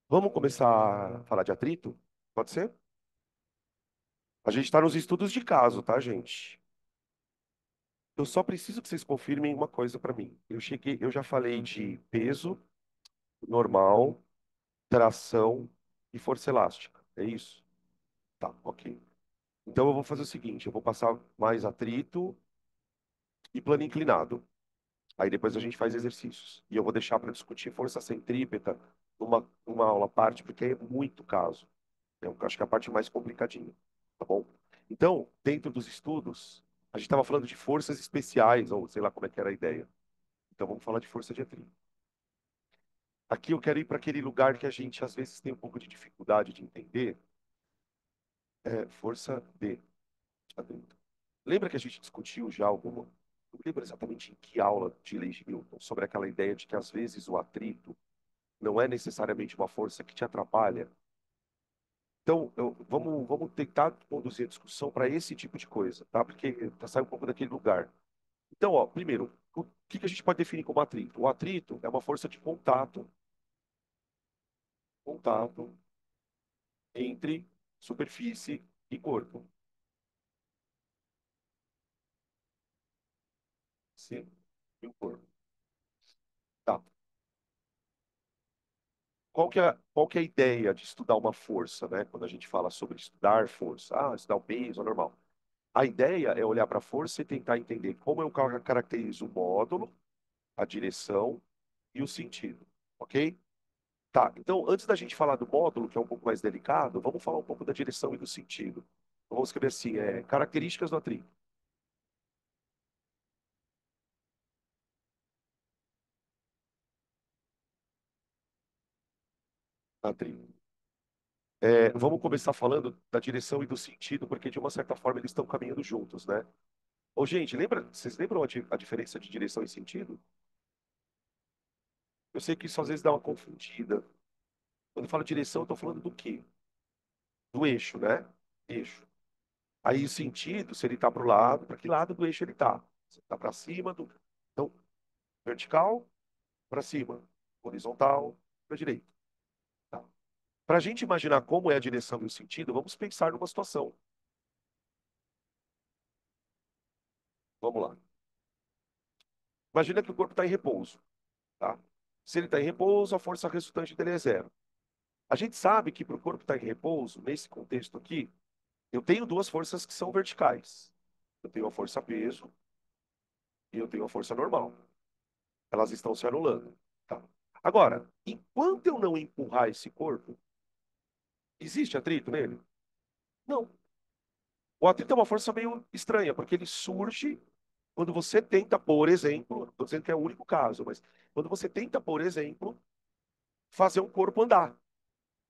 Vamos começar a falar de atrito? Pode ser? A gente está nos estudos de caso, tá, gente? Eu só preciso que vocês confirmem uma coisa para mim. Eu já falei de peso normal, tração e força elástica. É isso? Tá, ok. Então eu vou fazer o seguinte, eu vou passar mais atrito e plano inclinado. Aí depois a gente faz exercícios. E eu vou deixar para discutir força centrípeta numa aula à parte, porque é muito caso. Eu acho que é a parte mais complicadinha, tá bom? Então, dentro dos estudos, a gente estava falando de forças especiais, ou sei lá como é que era a ideia. Então vamos falar de força de atrito. Aqui eu quero ir para aquele lugar que a gente às vezes tem um pouco de dificuldade de entender, é força de atrito. Lembra que a gente discutiu já alguma, não lembro exatamente em que aula de leis de Newton, sobre aquela ideia de que às vezes o atrito não é necessariamente uma força que te atrapalha. Então, vamos tentar conduzir a discussão para esse tipo de coisa, tá? Porque sai um pouco daquele lugar. Então, ó, primeiro, o que a gente pode definir como atrito? O atrito é uma força de contato entre superfície e corpo. Sim, e o corpo. Tá. Qual que é a ideia de estudar uma força, né? Quando a gente fala sobre estudar força, estudar o peso, é normal. A ideia é olhar para a força e tentar entender como eu caracterizo o módulo, a direção e o sentido, ok? Tá, então antes da gente falar do módulo, que é um pouco mais delicado, vamos falar um pouco da direção e do sentido. Vamos escrever assim, características do atrito. Atrito. Vamos começar falando da direção e do sentido, porque de uma certa forma eles estão caminhando juntos, né? Ô, gente, vocês lembram a diferença de direção e sentido? Eu sei que isso às vezes dá uma confundida. Quando eu falo direção, eu estou falando do quê? Do eixo, né? Eixo. Aí o sentido, se ele está para o lado, para que lado do eixo ele está? Se está para cima do. Então, vertical, para cima. Horizontal, para direita. Tá. Para a gente imaginar como é a direção e o sentido, vamos pensar numa situação. Vamos lá. Imagina que o corpo está em repouso. Tá? Se ele está em repouso, a força resultante dele é zero. A gente sabe que para o corpo estar em repouso, nesse contexto aqui, eu tenho duas forças que são verticais. Eu tenho a força peso e eu tenho a força normal. Elas estão se anulando. Tá? Agora, enquanto eu não empurrar esse corpo, existe atrito nele? Não. O atrito é uma força meio estranha, porque ele surge quando você tenta, por exemplo, estou dizendo que é o único caso, mas quando você tenta, por exemplo, fazer um corpo andar.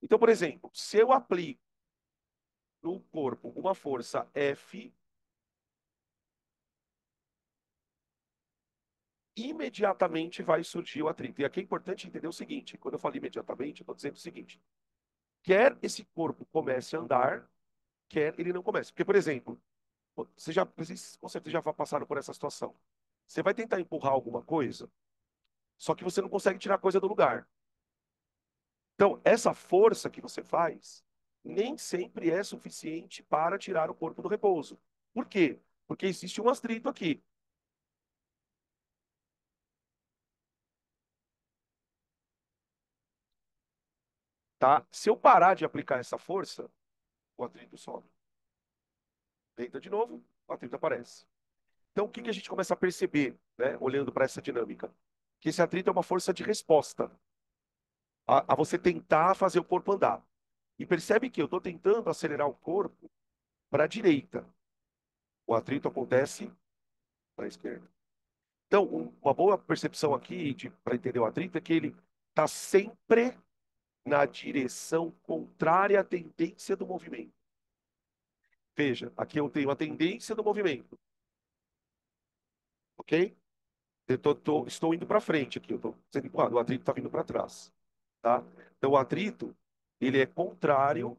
Então, por exemplo, se eu aplico no corpo uma força F, imediatamente vai surgir o atrito. E aqui é importante entender o seguinte: quando eu falo imediatamente, eu estou dizendo o seguinte: quer esse corpo comece a andar, quer ele não comece. Porque, por exemplo, vocês com certeza já passaram por essa situação. Você vai tentar empurrar alguma coisa, só que você não consegue tirar a coisa do lugar. Então, essa força que você faz nem sempre é suficiente para tirar o corpo do repouso. Por quê? Porque existe um atrito aqui, tá? Se eu parar de aplicar essa força, o atrito some. Deita de novo, o atrito aparece. Então, o que que a gente começa a perceber, né, olhando para essa dinâmica? Que esse atrito é uma força de resposta a você tentar fazer o corpo andar. E percebe que eu estou tentando acelerar o corpo para a direita. O atrito acontece para a esquerda. Então, uma boa percepção aqui para entender o atrito é que ele está sempre na direção contrária à tendência do movimento. Veja, aqui eu tenho a tendência do movimento, ok? Estou indo para frente aqui, eu estou sendo empurrado, o atrito está vindo para trás, tá? Então, o atrito, ele é contrário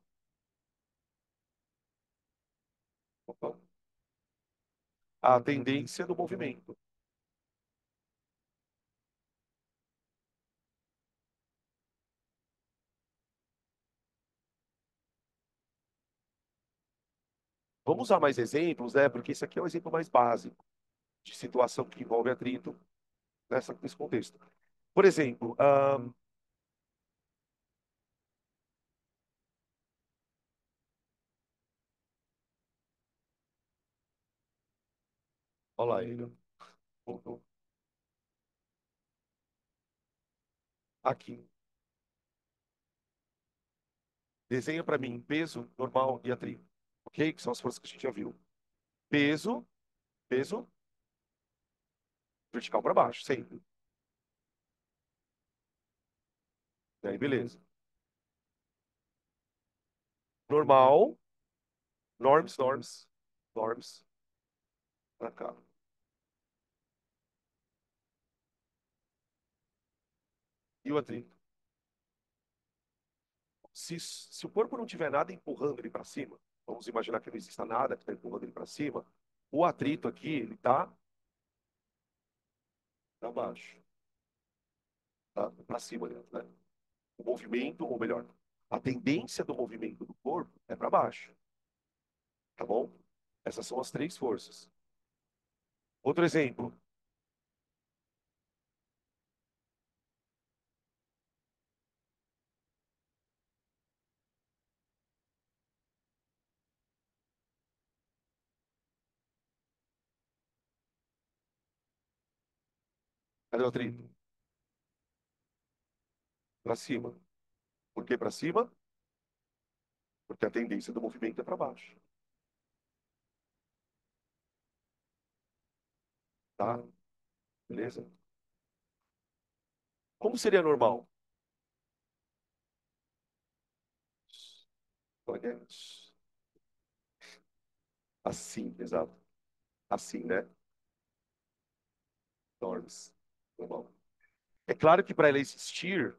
Opa. A tendência do movimento. Vamos usar mais exemplos, né? Porque esse aqui é o exemplo mais básico de situação que envolve atrito nesse contexto. Por exemplo, olha lá ele. Voltou. Aqui. Desenha para mim peso, normal e atrito. Ok? Que são as forças que a gente já viu. Peso, peso, vertical para baixo, sempre. E aí, beleza. Normal, norms, para cá. E o atrito? Se o corpo não tiver nada empurrando ele para cima, vamos imaginar que não exista nada que está empurrando ele para cima, o atrito aqui, ele está para baixo, tá? Para cima, aliás, né? O movimento, ou melhor, a tendência do movimento do corpo é para baixo, tá bom? Essas são as três forças. Outro exemplo, cadê o atrito? Para cima. Por que para cima? Porque a tendência do movimento é para baixo, tá? Beleza? Como seria normal? Olha, assim, exato. Assim, né? Norms. Normal. É claro que para ela existir,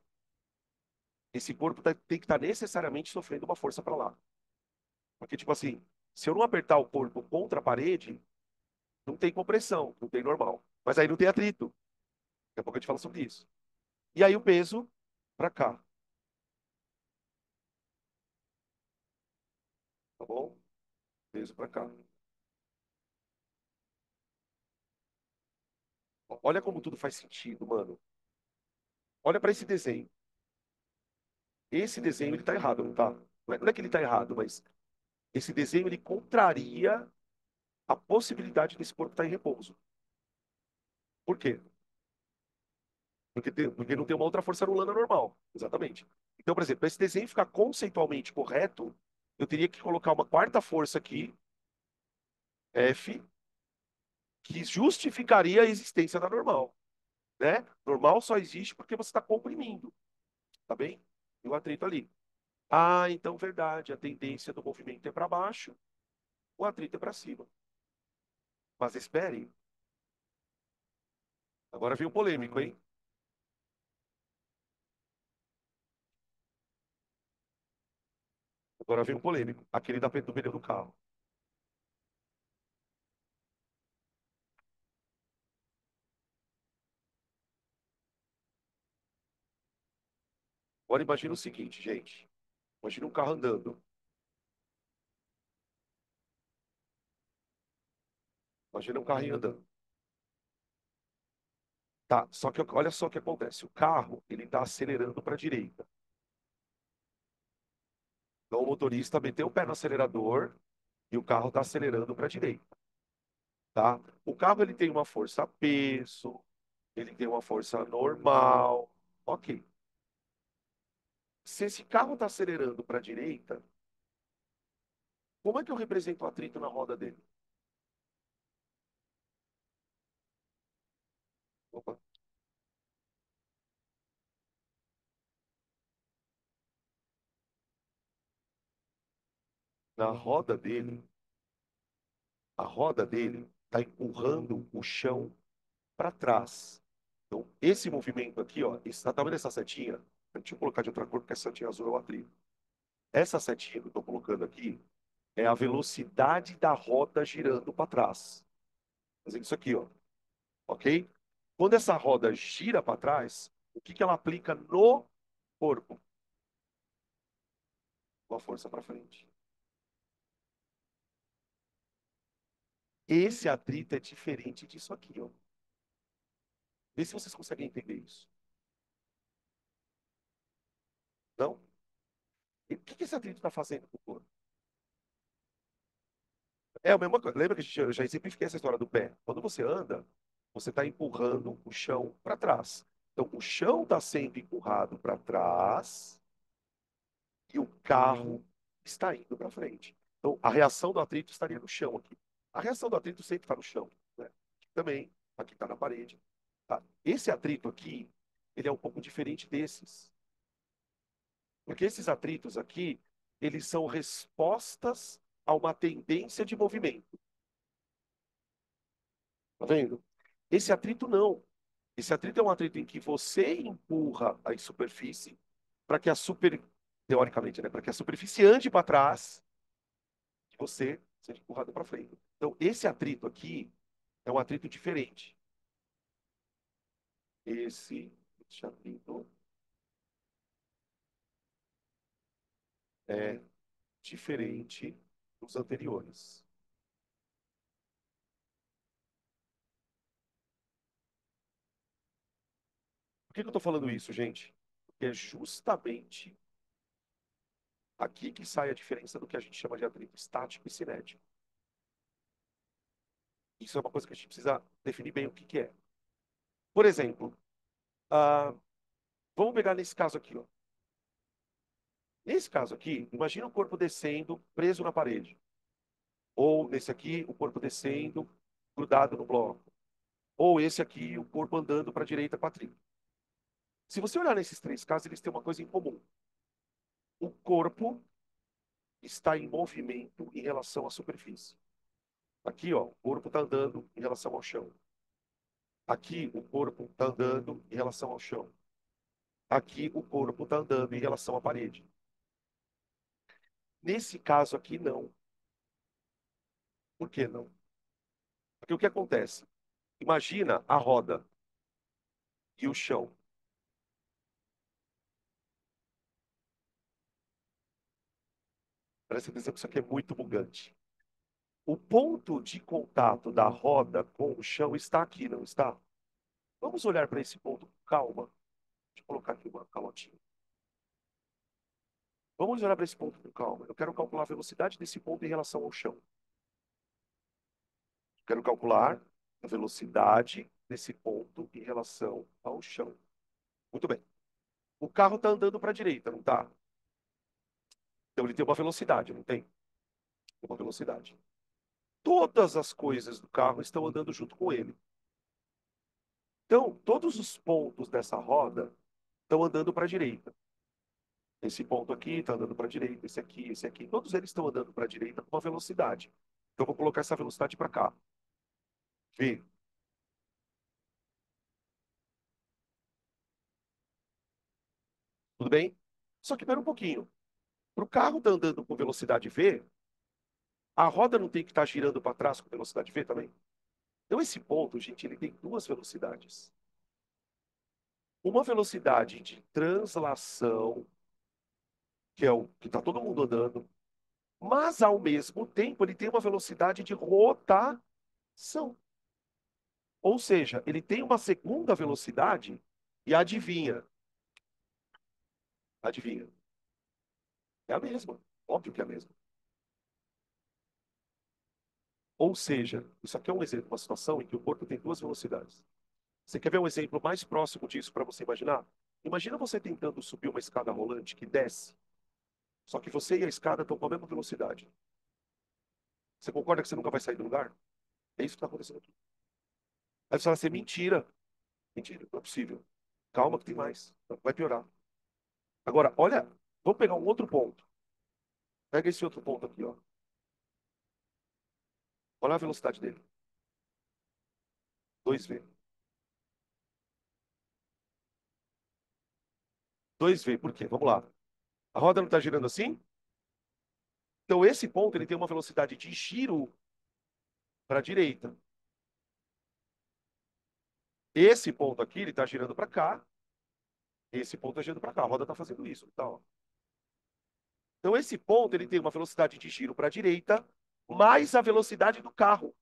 esse corpo tem que estar necessariamente sofrendo uma força para lá. Porque, tipo assim, se eu não apertar o corpo contra a parede, não tem compressão, não tem normal. Mas aí não tem atrito. Daqui a pouco a gente fala sobre isso. E aí o peso para cá, tá bom? Peso para cá. Olha como tudo faz sentido, mano. Olha para esse desenho. Esse desenho ele tá errado, não tá? Não é que ele tá errado, mas esse desenho ele contraria a possibilidade desse corpo estar em repouso. Por quê? Porque não tem uma outra força anulando a normal. Exatamente. Então, por exemplo, para esse desenho ficar conceitualmente correto, eu teria que colocar uma quarta força aqui, F, que justificaria a existência da normal, né? Normal só existe porque você está comprimindo, tá bem? E o atrito ali. Ah, então verdade, a tendência do movimento é para baixo, o atrito é para cima. Mas espere, agora vem o polêmico, hein? Agora vem o polêmico, aquele do pneu do carro. Agora imagina o seguinte, gente. Imagina um carro andando. Imagina um carrinho andando. Tá, só que olha só o que acontece. O carro, ele está acelerando para a direita. Então o motorista meteu o pé no acelerador e o carro está acelerando para a direita, tá? O carro ele tem uma força peso, ele tem uma força normal, ok. Se esse carro está acelerando para a direita, como é que eu represento o atrito na roda dele? Opa. Na roda dele, a roda dele está empurrando o chão para trás. Então, esse movimento aqui, ó, tá vendo essa setinha? Deixa eu colocar de outra cor, porque essa setinha azul é o atrito. Essa setinha que eu estou colocando aqui É a velocidade da roda girando para trás. Fazendo isso aqui, ó. Ok? Quando essa roda gira para trás, o que que ela aplica no corpo? Com a força para frente. Esse atrito é diferente disso aqui, ó. Vê se vocês conseguem entender isso. Não? E o que que esse atrito está fazendo com o corpo? É a mesma coisa. Lembra que eu já exemplifiquei essa história do pé? Quando você anda, você está empurrando o chão para trás. Então, o chão está sendo empurrado para trás e o carro está indo para frente. Então, a reação do atrito estaria no chão aqui. A reação do atrito sempre está no chão, né? Aqui também, aqui está na parede. Tá? Esse atrito aqui, ele é um pouco diferente desses. Porque esses atritos aqui, eles são respostas a uma tendência de movimento. Tá vendo? Esse atrito não. Esse atrito é um atrito em que você empurra a superfície para que a teoricamente, né, para que a superfície ande para trás e você seja empurrado para frente. Então, esse atrito aqui é um atrito diferente. Esse atrito é diferente dos anteriores. Por que que eu estou falando isso, gente? Porque é justamente aqui que sai a diferença do que a gente chama de atrito estático e cinético. Isso é uma coisa que a gente precisa definir bem o que que é. Por exemplo, ah, vamos pegar nesse caso aqui, ó. Nesse caso aqui, imagina o corpo descendo, preso na parede. Ou nesse aqui, o corpo descendo, grudado no bloco. Ou esse aqui, o corpo andando para a direita com a trilha. Se você olhar nesses três casos, eles têm uma coisa em comum. O corpo está em movimento em relação à superfície. Aqui, ó, o corpo está andando em relação ao chão. Aqui, o corpo está andando em relação ao chão. Aqui, o corpo está andando em relação à parede. Nesse caso aqui, não. Por que não? Porque o que acontece? Imagina a roda e o chão. Presta atenção que isso aqui é muito bugante. O ponto de contato da roda com o chão está aqui, não está? Vamos olhar para esse ponto com calma. Deixa eu colocar aqui uma calotinha. Vamos olhar para esse ponto com calma. Eu quero calcular a velocidade desse ponto em relação ao chão. Quero calcular a velocidade desse ponto em relação ao chão. Muito bem. O carro está andando para a direita, não está? Então ele tem uma velocidade, não tem? Tem uma velocidade. Todas as coisas do carro estão andando junto com ele. Então, todos os pontos dessa roda estão andando para a direita. Esse ponto aqui está andando para a direita, esse aqui. Todos eles estão andando para a direita com uma velocidade. Então, eu vou colocar essa velocidade para cá. V. Tudo bem? Só que espera um pouquinho. Para o carro estar andando com velocidade V, a roda não tem que estar girando para trás com velocidade V também? Então, esse ponto, gente, ele tem duas velocidades. Uma velocidade de translação, que é o que está todo mundo andando, mas, ao mesmo tempo, ele tem uma velocidade de rotação. Ou seja, ele tem uma segunda velocidade e adivinha, adivinha, é a mesma. Óbvio que é a mesma. Ou seja, isso aqui é um exemplo, uma situação em que o corpo tem duas velocidades. Você quer ver um exemplo mais próximo disso para você imaginar? Imagina você tentando subir uma escada rolante que desce, só que você e a escada estão com a mesma velocidade. Você concorda que você nunca vai sair do lugar? É isso que está acontecendo aqui. Aí você fala assim, mentira. Mentira, não é possível. Calma que tem mais. Vai piorar. Agora, olha, vamos pegar um outro ponto. Pega esse outro ponto aqui, ó. Olha a velocidade dele. 2V. 2V, por quê? Vamos lá. A roda não está girando assim? Então, esse ponto ele tem uma velocidade de giro para a direita. Esse ponto aqui, ele está girando para cá. Esse ponto está girando para cá. A roda está fazendo isso. Tá, ó. Então, esse ponto ele tem uma velocidade de giro para a direita, mais a velocidade do carro.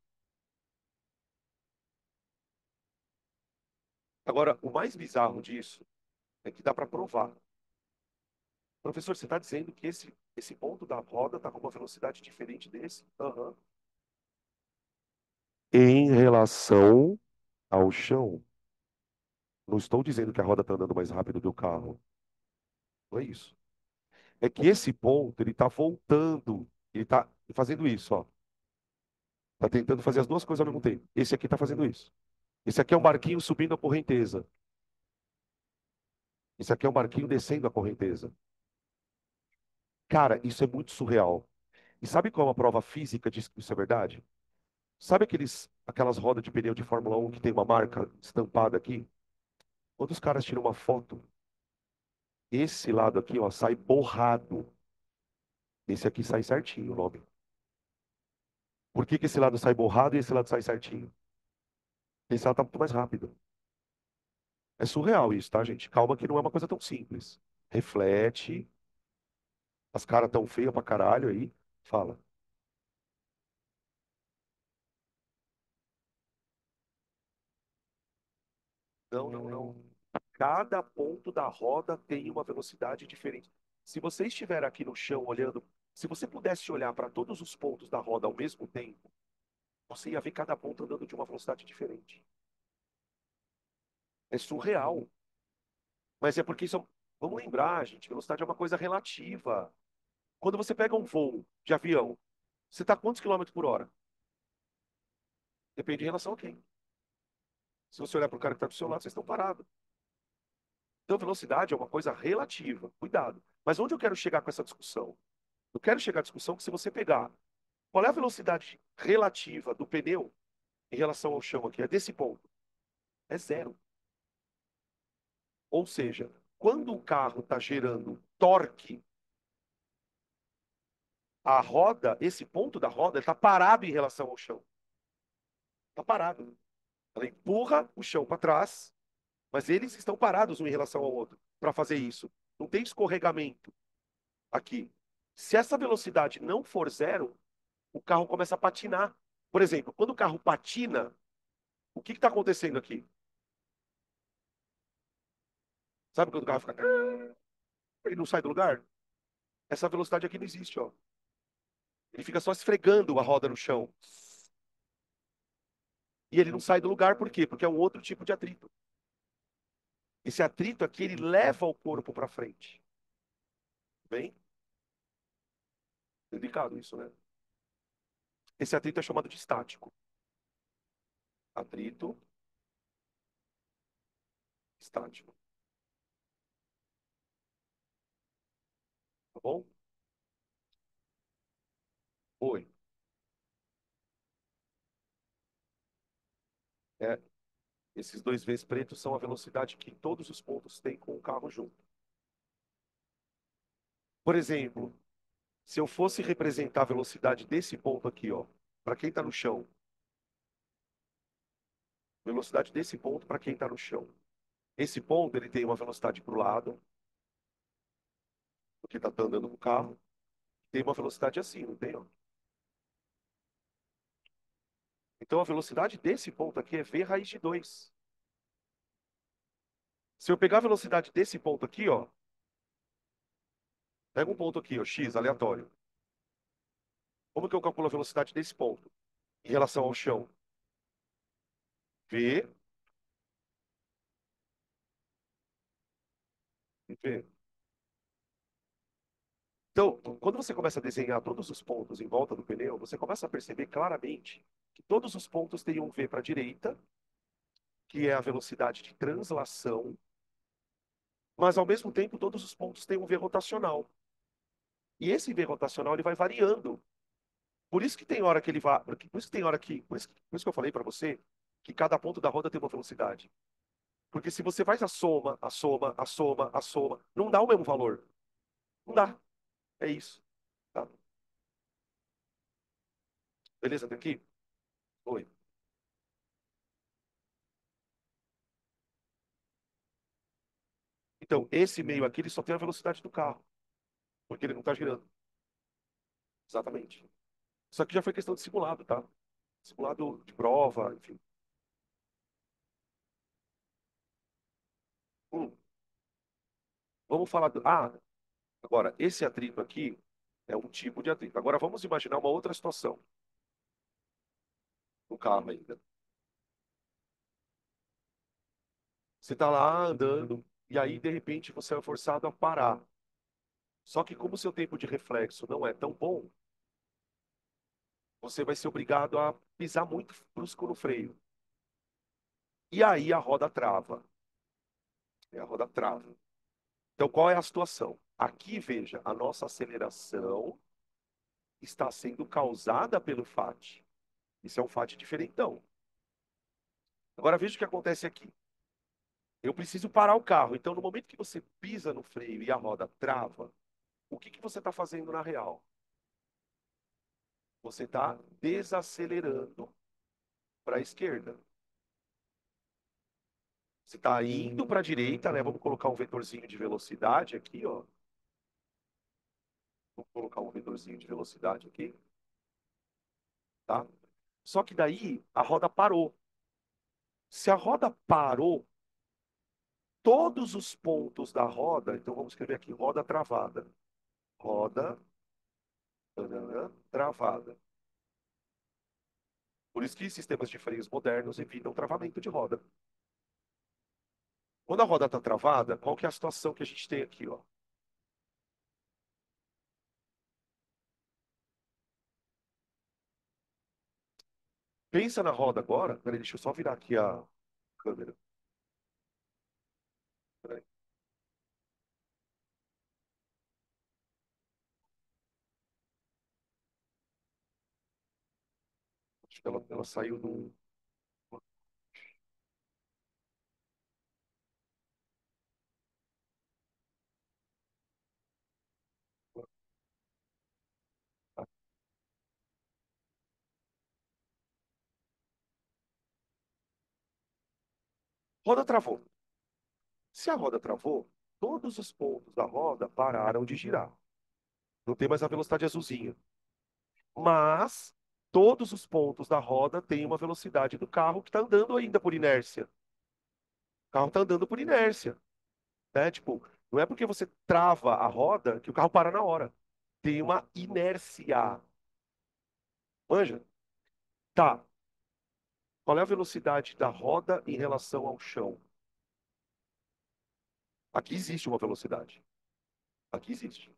Agora, o mais bizarro disso é que dá para provar. Professor, você está dizendo que esse ponto da roda está com uma velocidade diferente desse? Aham. Em relação ao chão. Não estou dizendo que a roda está andando mais rápido do que o carro. Não é isso. É que esse ponto, ele está voltando. Ele está fazendo isso, ó. Está tentando fazer as duas coisas ao mesmo tempo. Esse aqui está fazendo isso. Esse aqui é um barquinho subindo a correnteza. Esse aqui é um barquinho descendo a correnteza. Cara, isso é muito surreal. E sabe qual é uma prova física disso que isso é verdade? Sabe aquelas rodas de pneu de Fórmula 1 que tem uma marca estampada aqui? Quando os caras tiram uma foto, esse lado aqui, ó, sai borrado. Esse aqui sai certinho o nome. Por que que esse lado sai borrado e esse lado sai certinho? Esse lado tá muito mais rápido. É surreal isso, tá, gente? Calma que não é uma coisa tão simples. Reflete. As caras tão feias pra caralho aí. Fala. Não, não, não. Cada ponto da roda tem uma velocidade diferente. Se você estiver aqui no chão olhando, se você pudesse olhar para todos os pontos da roda ao mesmo tempo, você ia ver cada ponto andando de uma velocidade diferente. É surreal. Mas é porque isso. Vamos lembrar, gente, velocidade é uma coisa relativa. Quando você pega um voo de avião, você está quantos quilômetros por hora? Depende em relação a quem. Se você olhar para o cara que está do seu lado, vocês estão parados. Então, velocidade é uma coisa relativa. Cuidado. Mas onde eu quero chegar com essa discussão? Eu quero chegar à discussão que se você pegar qual é a velocidade relativa do pneu em relação ao chão aqui, é desse ponto, é zero. Ou seja, quando o carro está gerando torque, a roda, esse ponto da roda, está parado em relação ao chão. Está parado. Ela empurra o chão para trás, mas eles estão parados um em relação ao outro para fazer isso. Não tem escorregamento aqui. Se essa velocidade não for zero, o carro começa a patinar. Por exemplo, quando o carro patina, o que está acontecendo aqui? Sabe quando o carro fica. Ele não sai do lugar? Essa velocidade aqui não existe, ó. Ele fica só esfregando a roda no chão. E ele não sai do lugar, por quê? Porque é um outro tipo de atrito. Esse atrito aqui, ele leva o corpo para frente. Bem, delicado isso, né? Esse atrito é chamado de estático. Atrito estático. Tá bom? Oi. É, esses dois V's pretos são a velocidade que todos os pontos têm com o carro junto. Por exemplo, se eu fosse representar a velocidade desse ponto aqui, ó, para quem está no chão, velocidade desse ponto para quem está no chão. Esse ponto ele tem uma velocidade para o lado, porque está andando no carro, tem uma velocidade assim, não tem? Ó? Então a velocidade desse ponto aqui é v raiz de 2. Se eu pegar a velocidade desse ponto aqui, ó, pega um ponto aqui, ó, x aleatório. Como que eu calculo a velocidade desse ponto em relação ao chão? V, v. Então, quando você começa a desenhar todos os pontos em volta do pneu, você começa a perceber claramente que todos os pontos têm um v para a direita, que é a velocidade de translação, mas ao mesmo tempo todos os pontos têm um v rotacional. E esse V rotacional ele vai variando. Por isso que tem hora que ele vai, por isso que tem hora que, por isso que eu falei para você que cada ponto da roda tem uma velocidade. Porque se você faz a soma, a soma, a soma, a soma, não dá o mesmo valor. Não dá. É isso. Tá? Beleza, até aqui? Oi. Então, esse meio aqui, ele só tem a velocidade do carro, porque ele não está girando. Exatamente. Isso aqui já foi questão de simulado, tá? Simulado de prova, enfim. Hum, vamos falar do... Ah, agora, esse atrito aqui é um tipo de atrito. Agora, vamos imaginar uma outra situação no carro ainda. Você está lá andando, e aí, de repente, você é forçado a parar. Só que como o seu tempo de reflexo não é tão bom, você vai ser obrigado a pisar muito brusco no freio. E aí a roda trava. E a roda trava. Então, qual é a situação? Aqui, veja, a nossa aceleração está sendo causada pelo FAT. Isso é um FAT diferentão. Agora, veja o que acontece aqui. Eu preciso parar o carro. Então, no momento que você pisa no freio e a roda trava, o que que você está fazendo na real? Você está desacelerando para a esquerda. Você está indo para a direita, né? Vamos colocar um vetorzinho de velocidade aqui, ó. Vou colocar um vetorzinho de velocidade aqui, tá? Só que daí a roda parou. Se a roda parou, todos os pontos da roda, então vamos escrever aqui, roda travada. Roda travada. Por isso que sistemas de freios modernos evitam travamento de roda. Quando a roda está travada, qual que é a situação que a gente tem aqui, ó? Pensa na roda agora. Peraí, deixa eu só virar aqui a câmera. Peraí. Acho que ela saiu do. Roda travou. Se a roda travou, todos os pontos da roda pararam de girar. Não tem mais a velocidade azulzinha. Mas todos os pontos da roda têm uma velocidade do carro que está andando ainda por inércia. O carro está andando por inércia, né? Tipo, não é porque você trava a roda que o carro para na hora. Tem uma inércia. Manja? Tá. Qual é a velocidade da roda em relação ao chão? Aqui existe uma velocidade. Aqui existe.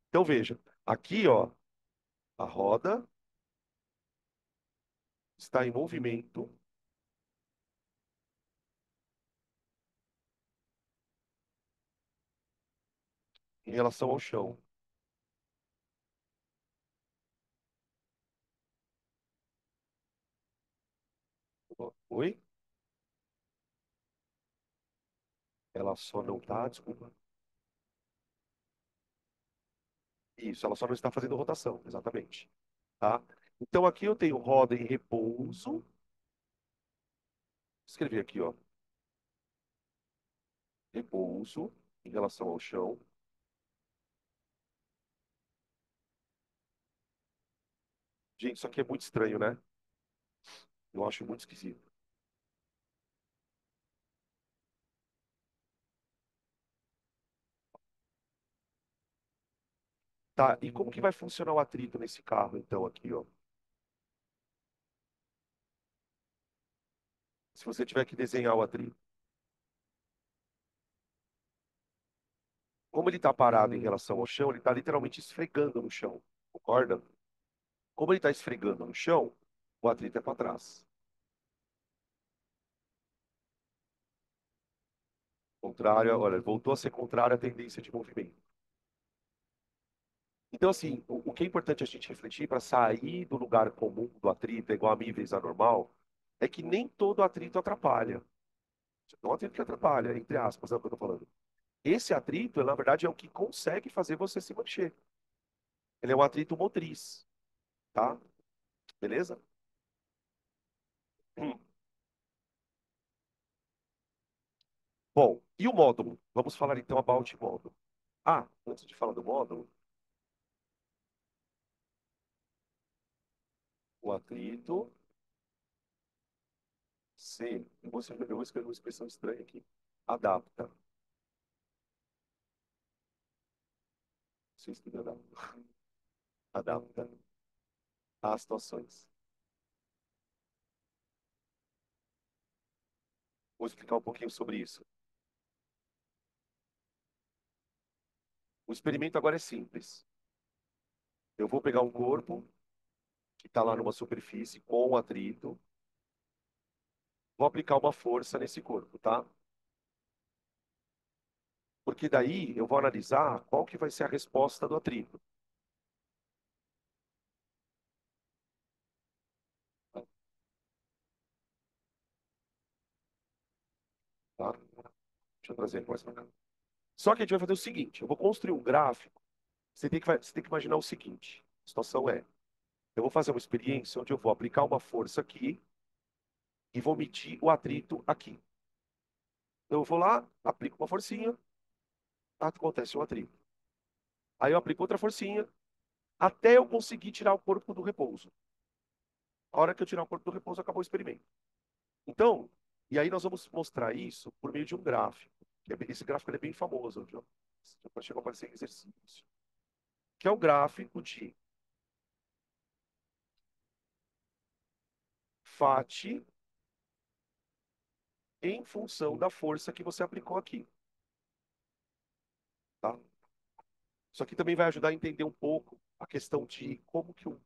Então veja, aqui, ó, a roda está em movimento em relação ao chão. Oi? Ela só não está, desculpa. Isso, ela só não está fazendo rotação, exatamente. Tá? Então aqui eu tenho roda em repouso. Escrevi aqui, ó, repouso em relação ao chão. Gente, isso aqui é muito estranho, né? Eu acho muito esquisito. Tá, e como que vai funcionar o atrito nesse carro, então, aqui, ó? Se você tiver que desenhar o atrito. Como ele está parado em relação ao chão, ele está literalmente esfregando no chão. Concorda? Como ele está esfregando no chão, o atrito é para trás. Contrária, olha, voltou a ser contrária à tendência de movimento. Então, assim, o que é importante a gente refletir para sair do lugar comum do atrito, igual a níveis anormal, é que nem todo atrito atrapalha. Não é um atrito que atrapalha, entre aspas, é o que eu estou falando. Esse atrito, na verdade, é o que consegue fazer você se mexer. Ele é um atrito motriz, tá? Beleza? Hum. Bom, e o módulo? Vamos falar então about módulo. Ah, antes de falar do módulo, o atrito C. Eu vou escrever uma expressão estranha aqui. Adapta. Se escrever adapta. Adapta às situações. Vou explicar um pouquinho sobre isso. O experimento agora é simples. Eu vou pegar um corpo que está lá numa superfície com atrito, vou aplicar uma força nesse corpo, tá? Porque daí eu vou analisar qual que vai ser a resposta do atrito, tá? Deixa eu trazer mais pra cá. Só que a gente vai fazer o seguinte, eu vou construir um gráfico. Você tem que imaginar o seguinte, a situação é, eu vou fazer uma experiência onde eu vou aplicar uma força aqui e vou medir o atrito aqui. Então eu vou lá, aplico uma forcinha, acontece um atrito. Aí eu aplico outra forcinha, até eu conseguir tirar o corpo do repouso. A hora que eu tirar o corpo do repouso, acabou o experimento. Então, e aí nós vamos mostrar isso por meio de um gráfico. Esse gráfico ele é bem famoso, já chegou a aparecer em exercício. Que é o gráfico de FAT em função da força que você aplicou aqui. Tá? Isso aqui também vai ajudar a entender um pouco a questão de como que o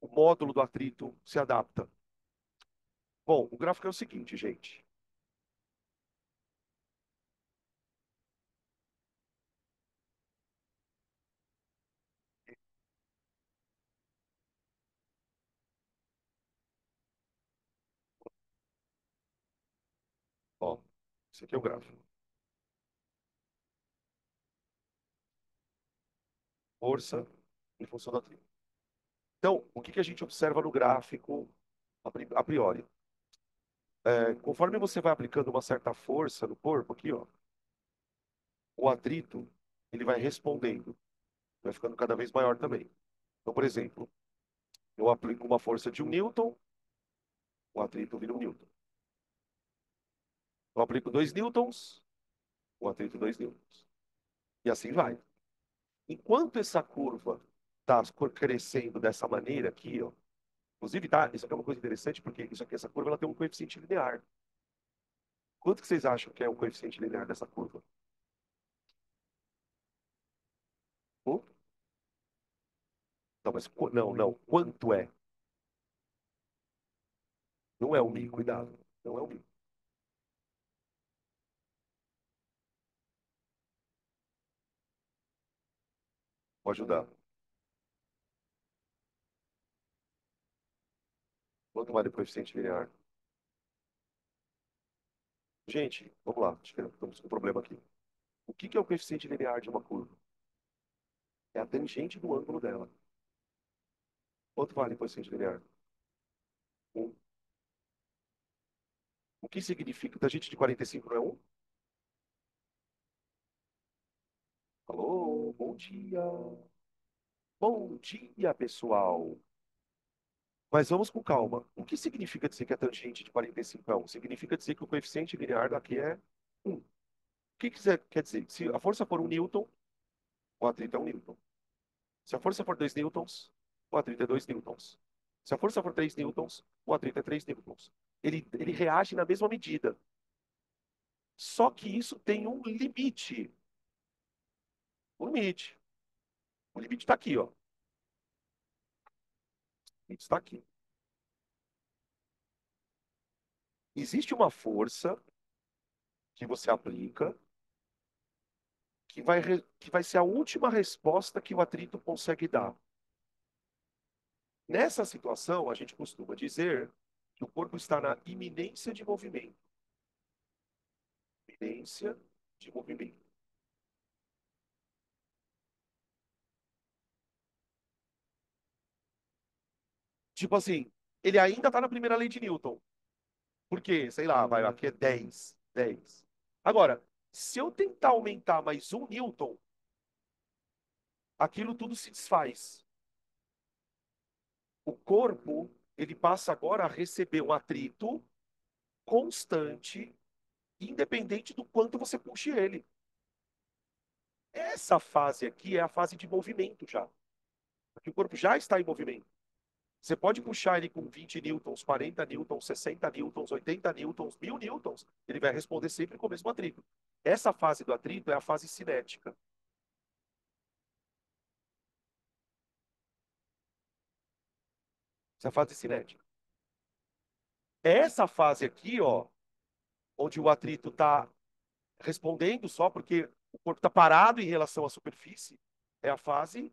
módulo do atrito se adapta. Bom, o gráfico é o seguinte, gente. Ó, esse aqui é o gráfico. Força em função do atrito. Então, o que que a gente observa no gráfico a priori? Conforme você vai aplicando uma certa força no corpo, aqui, ó, o atrito ele vai respondendo, vai ficando cada vez maior também. Então, por exemplo, eu aplico uma força de 1 newton, o atrito vira 1 newton. Eu aplico 2 newtons, o atrito 2 newtons. E assim vai. Enquanto essa curva está crescendo dessa maneira aqui, ó, inclusive, tá, isso aqui é uma coisa interessante, porque isso aqui, essa curva ela tem um coeficiente linear. Quanto que vocês acham que é o coeficiente linear dessa curva? Hum? Não, mas não, não. Quanto é? Não é o mi, cuidado. Não é o mi. Vou ajudar. Quanto vale o coeficiente linear? Gente, vamos lá. Acho que estamos com um problema aqui. O que que é o coeficiente linear de uma curva? É a tangente do ângulo dela. Quanto vale o coeficiente linear? Um. O que significa tangente de 45 não é 1? Alô, bom dia. Bom dia, pessoal. Mas vamos com calma. O que significa dizer que a tangente de 45 é 1? Significa dizer que o coeficiente linear daqui é 1. O que quer dizer? Se a força for 1 newton, o atrito é 1 newton. Se a força for 2 newtons, o atrito é 2 newtons. Se a força for 3 newtons, o atrito é 3 newtons. Ele reage na mesma medida. Só que isso tem um limite. Um limite. O limite está aqui, ó. O limite está aqui. Existe uma força que você aplica que vai ser a última resposta que o atrito consegue dar. Nessa situação, a gente costuma dizer que o corpo está na iminência de movimento. Iminência de movimento. Tipo assim, ele ainda está na primeira lei de Newton. Por quê? Sei lá, vai, aqui é 10, 10. Agora, se eu tentar aumentar mais 1 Newton, aquilo tudo se desfaz. O corpo, ele passa agora a receber um atrito constante, independente do quanto você puxe ele. Essa fase aqui é a fase de movimento já. Porque o corpo já está em movimento. Você pode puxar ele com 20 newtons, 40 newtons, 60 newtons, 80 newtons, 1000 newtons, ele vai responder sempre com o mesmo atrito. Essa fase do atrito é a fase cinética. Essa é a fase cinética. Essa fase aqui, ó, onde o atrito está respondendo só porque o corpo está parado em relação à superfície, é a fase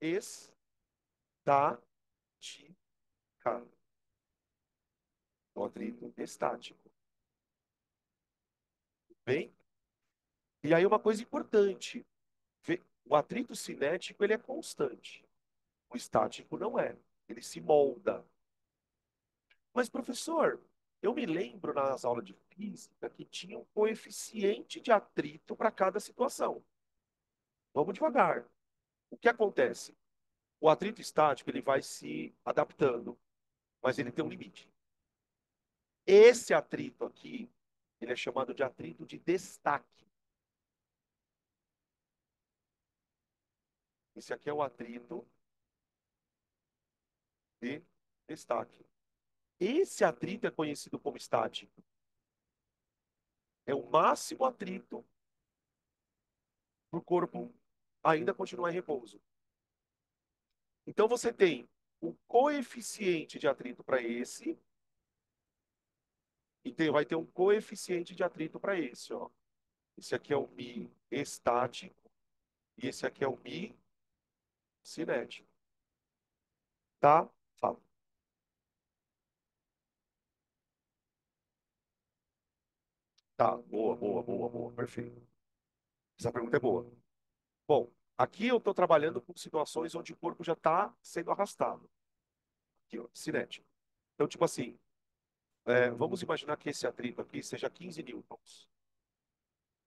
estática. O atrito estático. Bem? E aí uma coisa importante, o atrito cinético ele é constante. O estático não é. Ele se molda. Mas, professor, eu me lembro nas aulas de física que tinha um coeficiente de atrito para cada situação. Vamos devagar. O que acontece? O atrito estático ele vai se adaptando, mas ele tem um limite. Esse atrito aqui, ele é chamado de atrito de destaque. Esse aqui é o atrito de destaque. Esse atrito é conhecido como estático. É o máximo atrito para o corpo ainda continuar em repouso. Então você tem o coeficiente de atrito para esse e vai ter um coeficiente de atrito para esse, ó. Esse aqui é o mi estático e esse aqui é o mi cinético. Tá? Fala. Tá, boa, boa, boa, boa, perfeito. Essa pergunta é boa. Bom, aqui eu estou trabalhando com situações onde o corpo já está sendo arrastado. Aqui, ó, cinético. Então, tipo assim, vamos imaginar que esse atrito aqui seja 15 newtons.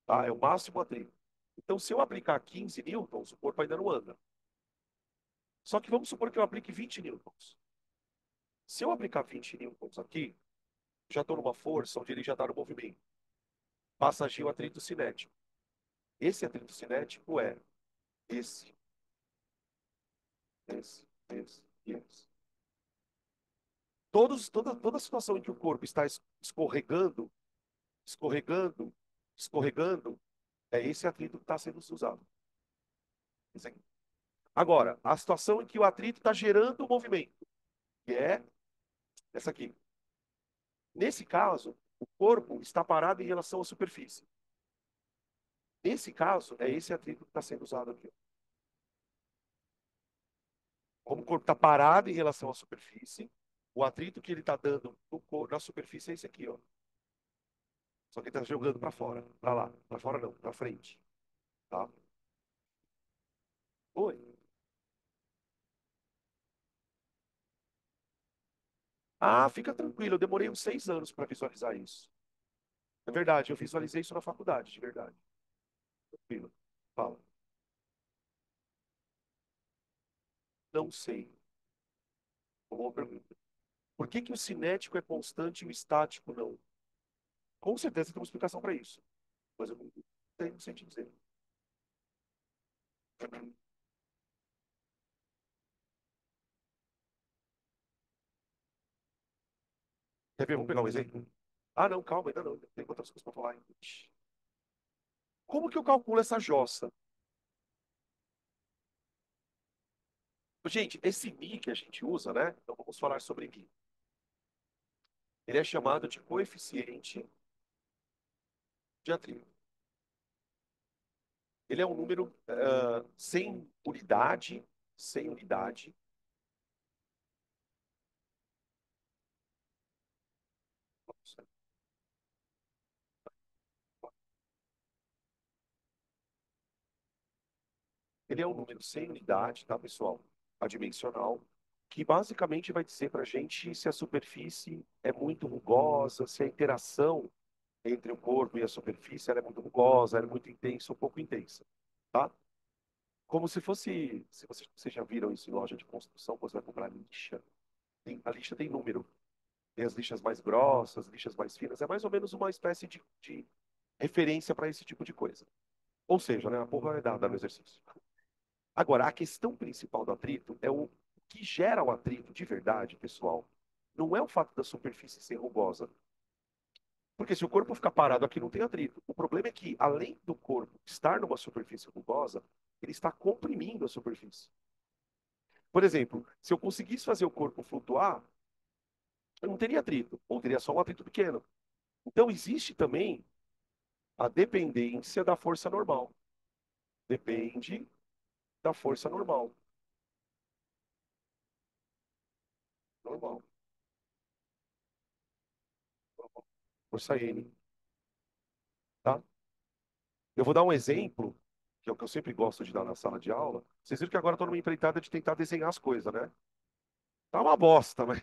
Tá? É o máximo atrito. Então, se eu aplicar 15 newtons, o corpo ainda não anda. Só que vamos supor que eu aplique 20 newtons. Se eu aplicar 20 newtons aqui, já estou numa força onde ele já está no movimento. Passa a agir o atrito cinético. Esse atrito cinético é esse, esse e esse. Toda situação em que o corpo está escorregando, escorregando, escorregando, é esse atrito que está sendo usado. Esse aqui. Agora, a situação em que o atrito está gerando o movimento, que é essa aqui. Nesse caso, o corpo está parado em relação à superfície. Nesse caso, é esse atrito que está sendo usado aqui. Como o corpo está parado em relação à superfície, o atrito que ele está dando na superfície é esse aqui, ó. Só que ele está jogando para fora, para lá, para fora não, para frente, tá? Oi. Ah, fica tranquilo, eu demorei uns 6 anos para visualizar isso. É verdade, eu visualizei isso na faculdade, de verdade. Tranquilo. Fala. Não sei. Boa pergunta. Por que que o cinético é constante e o estático não? Com certeza tem uma explicação para isso. Mas eu não sei te dizer. Quer ver? Vamos pegar um exemplo? Ah, não, calma, ainda não. Tem outras coisas para falar ainda. Como que eu calculo essa jossa? Gente, esse mi que a gente usa, né? Então vamos falar sobre mi. Ele é chamado de coeficiente de atrito. Ele é um número sem unidade, sem unidade. Ele é um número sem unidade, tá, pessoal? Adimensional. que basicamente vai dizer para a gente se a superfície é muito rugosa, se a interação entre o corpo e a superfície ela é muito rugosa, ela é muito intensa ou pouco intensa, tá? Como se fosse, se vocês já viram isso em loja de construção, quando você vai comprar lixa, a lixa tem número. Tem as lixas mais grossas, lixas mais finas, é mais ou menos uma espécie de referência para esse tipo de coisa. Ou seja, né, a porra é dada no exercício. Agora, a questão principal do atrito é o que gera o atrito de verdade, pessoal. Não é o fato da superfície ser rugosa. Porque se o corpo ficar parado aqui, não tem atrito. O problema é que, além do corpo estar numa superfície rugosa, ele está comprimindo a superfície. Por exemplo, se eu conseguisse fazer o corpo flutuar, eu não teria atrito, ou teria só um atrito pequeno. Então, existe também a dependência da força normal. Depende da força normal. Normal. Força N. Tá? Eu vou dar um exemplo, que é o que eu sempre gosto de dar na sala de aula. Vocês viram que agora estou numa empreitada de tentar desenhar as coisas, né? Tá uma bosta, mas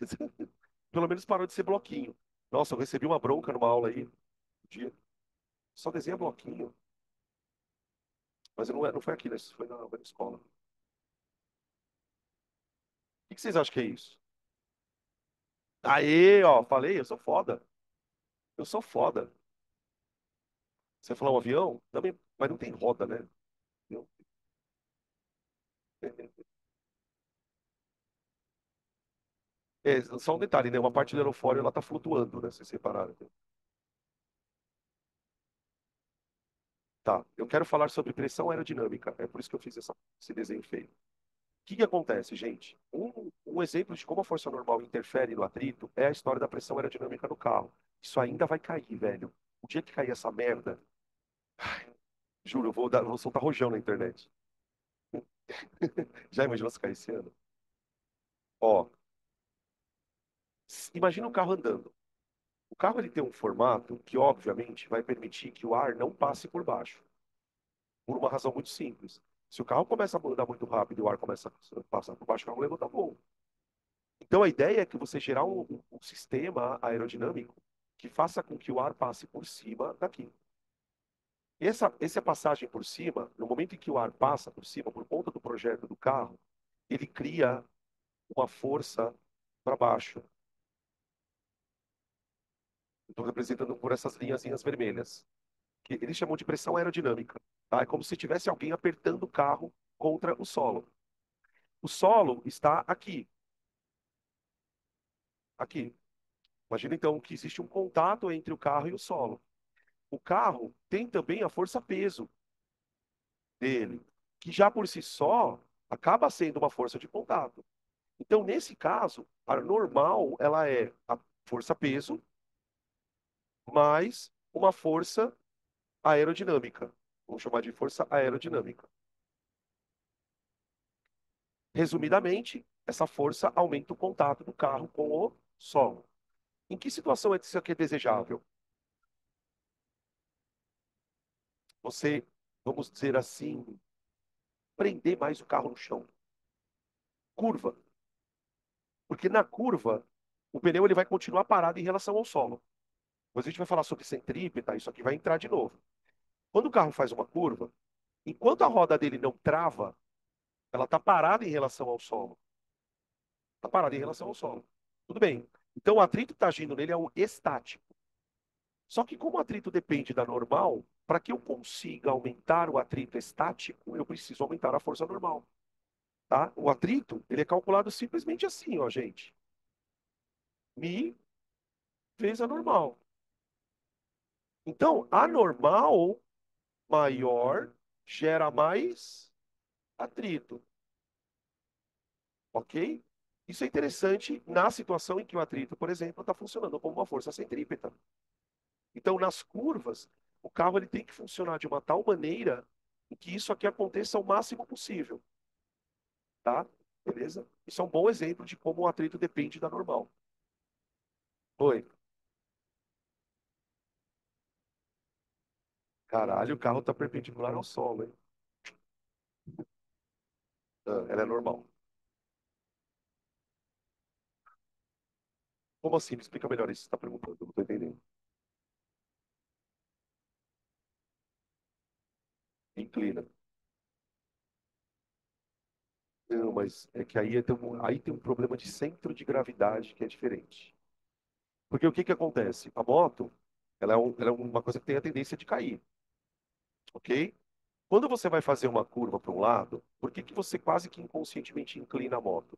pelo menos parou de ser bloquinho. Nossa, eu recebi uma bronca numa aula aí, um dia. Só desenha bloquinho. Mas não foi aqui, né? Isso foi na escola. O que vocês acham que é isso? Aê, ó, falei, eu sou foda. Eu sou foda. Você falar um avião? Também, mas não tem roda, né? Não. É, só um detalhe, né? Uma parte do aerofólio ela tá flutuando, né? Vocês separaram. Tá. Eu quero falar sobre pressão aerodinâmica. É por isso que eu fiz esse desenho feio. O que que acontece, gente? Um exemplo de como a força normal interfere no atrito é a história da pressão aerodinâmica no carro. Isso ainda vai cair, velho. O dia que cair essa merda, juro, eu vou soltar rojão na internet. Já imaginou se cair esse ano? Ó, imagina um carro andando. O carro ele tem um formato que, obviamente, vai permitir que o ar não passe por baixo. Por uma razão muito simples. Se o carro começa a andar muito rápido e o ar começa a passar por baixo, o carro levanta voo. Então a ideia é que você gerar um sistema aerodinâmico que faça com que o ar passe por cima daqui. Essa passagem por cima, no momento em que o ar passa por cima, por conta do projeto do carro, ele cria uma força para baixo. Estou representando por essas linhazinhas vermelhas, que eles chamam de pressão aerodinâmica. Tá? É como se tivesse alguém apertando o carro contra o solo. O solo está aqui, aqui. Imagina então que existe um contato entre o carro e o solo. O carro tem também a força-peso dele, que já por si só acaba sendo uma força de contato. Então, nesse caso, a normal ela é a força-peso mais uma força aerodinâmica. Vamos chamar de força aerodinâmica. Resumidamente, essa força aumenta o contato do carro com o solo. Em que situação isso aqui é desejável? Você, vamos dizer assim, prender mais o carro no chão. Curva. Porque na curva, o pneu ele vai continuar parado em relação ao solo. Depois a gente vai falar sobre centrípeta, isso aqui vai entrar de novo. Quando o carro faz uma curva, enquanto a roda dele não trava, ela está parada em relação ao solo. Está parada em relação ao solo. Tudo bem. Então o atrito que está agindo nele é o estático. Só que como o atrito depende da normal, para que eu consiga aumentar o atrito estático, eu preciso aumentar a força normal. Tá? O atrito, ele é calculado simplesmente assim, ó, gente. Mi vezes a normal. Então, a normal maior gera mais atrito, ok? Isso é interessante na situação em que o atrito, por exemplo, está funcionando como uma força centrípeta. Então, nas curvas, o carro ele tem que funcionar de uma tal maneira em que isso aqui aconteça o máximo possível, tá? Beleza? Isso é um bom exemplo de como o atrito depende da normal. Oi. Caralho, o carro está perpendicular ao solo, hein? Ah, ela é normal. Como assim? Me explica melhor isso que você está perguntando, eu não estou entendendo. Inclina. Não, mas é que aí tem um problema de centro de gravidade que é diferente. Porque o que que acontece? A moto, ela é uma coisa que tem a tendência de cair, ok? Quando você vai fazer uma curva para um lado, por que que você quase que inconscientemente inclina a moto?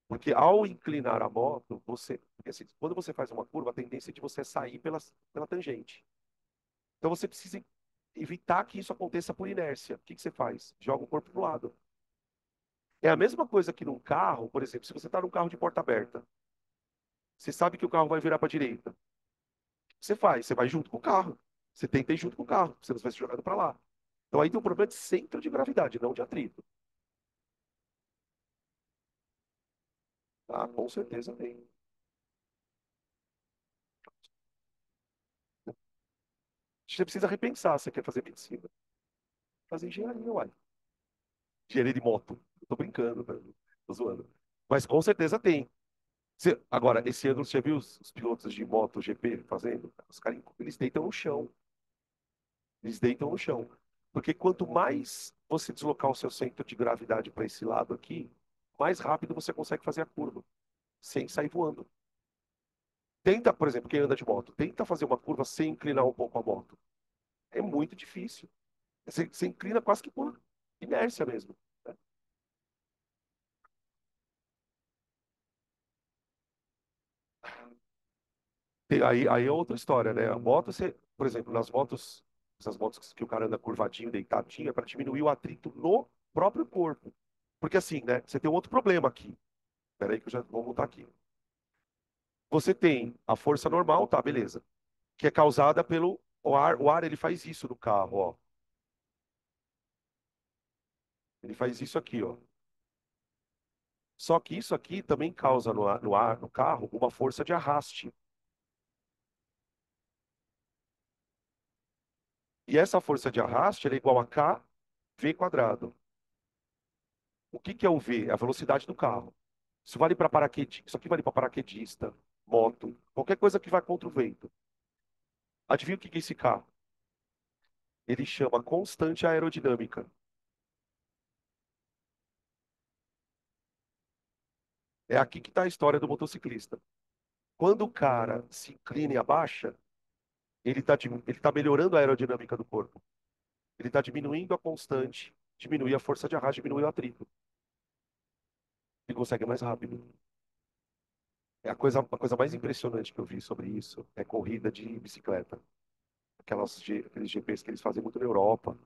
Porque ao inclinar a moto, porque assim, quando você faz uma curva, a tendência é de você sair pela tangente. Então você precisa evitar que isso aconteça por inércia. O que que você faz? Joga o corpo para o lado. É a mesma coisa que num carro, por exemplo, se você está num carro de porta aberta, você sabe que o carro vai virar para a direita. O que você faz? Você vai junto com o carro. Você tenta ir junto com o carro, você não vai ser jogado para lá. Então aí tem um problema de centro de gravidade, não de atrito. Ah, com certeza tem. Você precisa repensar, você quer fazer medicina. Fazer engenharia, uai. Engenharia de moto. Eu tô brincando, né? Tô zoando. Mas com certeza tem. Agora, esse ano você já viu os pilotos de moto GP fazendo? Os caras, eles deitam no chão. Eles deitam no chão. Porque quanto mais você deslocar o seu centro de gravidade para esse lado aqui, mais rápido você consegue fazer a curva, sem sair voando. Tenta, por exemplo, quem anda de moto, tenta fazer uma curva sem inclinar um pouco a moto. É muito difícil. Você inclina quase que por inércia mesmo. Né? Aí é outra história, né? A moto, por exemplo, nas motos, essas motos que o cara anda curvadinho, deitadinho, é para diminuir o atrito no próprio corpo. Porque assim, né? Você tem um outro problema aqui. Peraí que eu já vou voltar aqui. Você tem a força normal, tá, beleza. Que é causada pelo o ar. O ar, ele faz isso no carro, ó. Ele faz isso aqui, ó. Só que isso aqui também causa no carro, uma força de arraste. E essa força de arraste ela é igual a kv quadrado. O que que é o V? É a velocidade do carro. Isso aqui vale para paraquedista, moto, qualquer coisa que vai contra o vento. Adivinha o que que é esse K? Ele chama constante aerodinâmica. É aqui que está a história do motociclista. Quando o cara se inclina e abaixa, ele tá melhorando a aerodinâmica do corpo. Ele está diminuindo a constante, diminui a força de arrasto, diminui o atrito. Ele consegue mais rápido. A coisa mais impressionante que eu vi sobre isso é corrida de bicicleta. Aqueles GPs que eles fazem muito na Europa.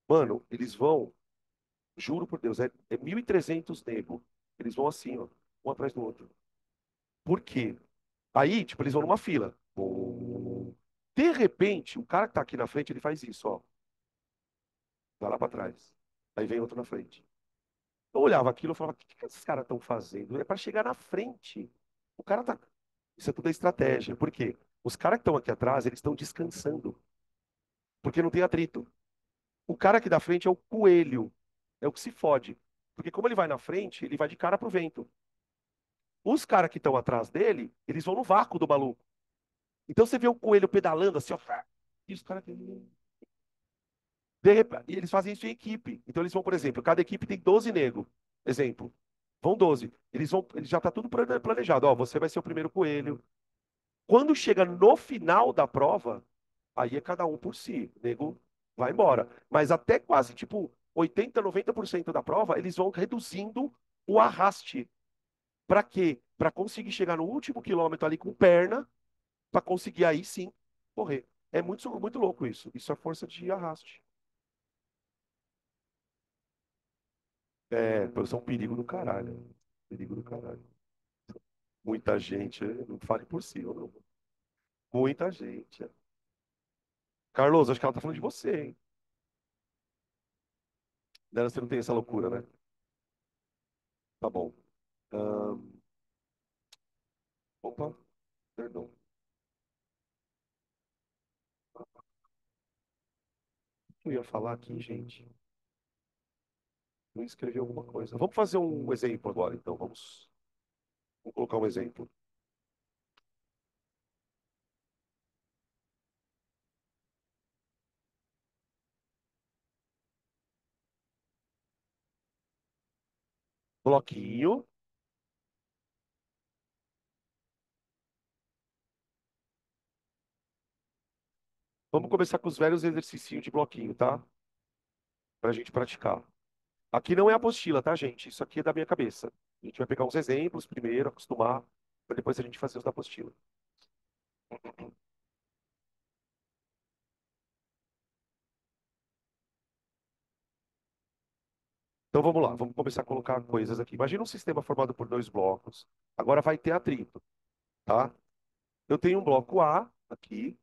Mano, eles vão, juro por Deus, é 1.300 nego. Eles vão assim, ó, um atrás do outro. Por quê? Aí, tipo, eles vão numa fila. De repente, o cara que tá aqui na frente, ele faz isso, ó. Vai lá pra trás. Aí vem outro na frente. Eu olhava aquilo e falava, o que que esses caras estão fazendo? É para chegar na frente. O cara tá. Isso é tudo estratégia. Por quê? Os caras que estão aqui atrás, eles estão descansando. Porque não tem atrito. O cara aqui da frente é o coelho. É o que se fode. Porque como ele vai na frente, ele vai de cara pro vento. Os caras que estão atrás dele, eles vão no vácuo do maluco. Então você vê o coelho pedalando assim, ó. E os caras. E eles fazem isso em equipe. Então eles vão, por exemplo, cada equipe tem 12 negros. Exemplo. Vão 12. Eles já tá tudo planejado. Ó, você vai ser o primeiro coelho. Quando chega no final da prova, aí é cada um por si. O nego vai embora. Mas até quase tipo 80, 90% da prova, eles vão reduzindo o arraste. Para quê? Para conseguir chegar no último quilômetro ali com perna, para conseguir aí sim correr. É muito, muito louco isso. Isso é força de arraste. É, isso é um perigo do caralho. Perigo do caralho. Muita gente, não fale por si, eu não. Muita gente. Carlos, acho que ela tá falando de você, hein? Dela você não tem essa loucura, né? Tá bom. Ahn, opa, perdão. Eu ia falar aqui, gente. Eu escrevi alguma coisa. Vamos fazer um exemplo agora, então. Vamos colocar um exemplo. bloquinho. Vamos começar com os velhos exercícios de bloquinho, tá? Pra gente praticar. Aqui não é apostila, tá, gente? Isso aqui é da minha cabeça. A gente vai pegar uns exemplos primeiro, acostumar, para depois a gente fazer os da apostila. Então vamos lá, vamos começar a colocar coisas aqui. Imagina um sistema formado por dois blocos. Agora vai ter atrito, tá? Eu tenho um bloco A aqui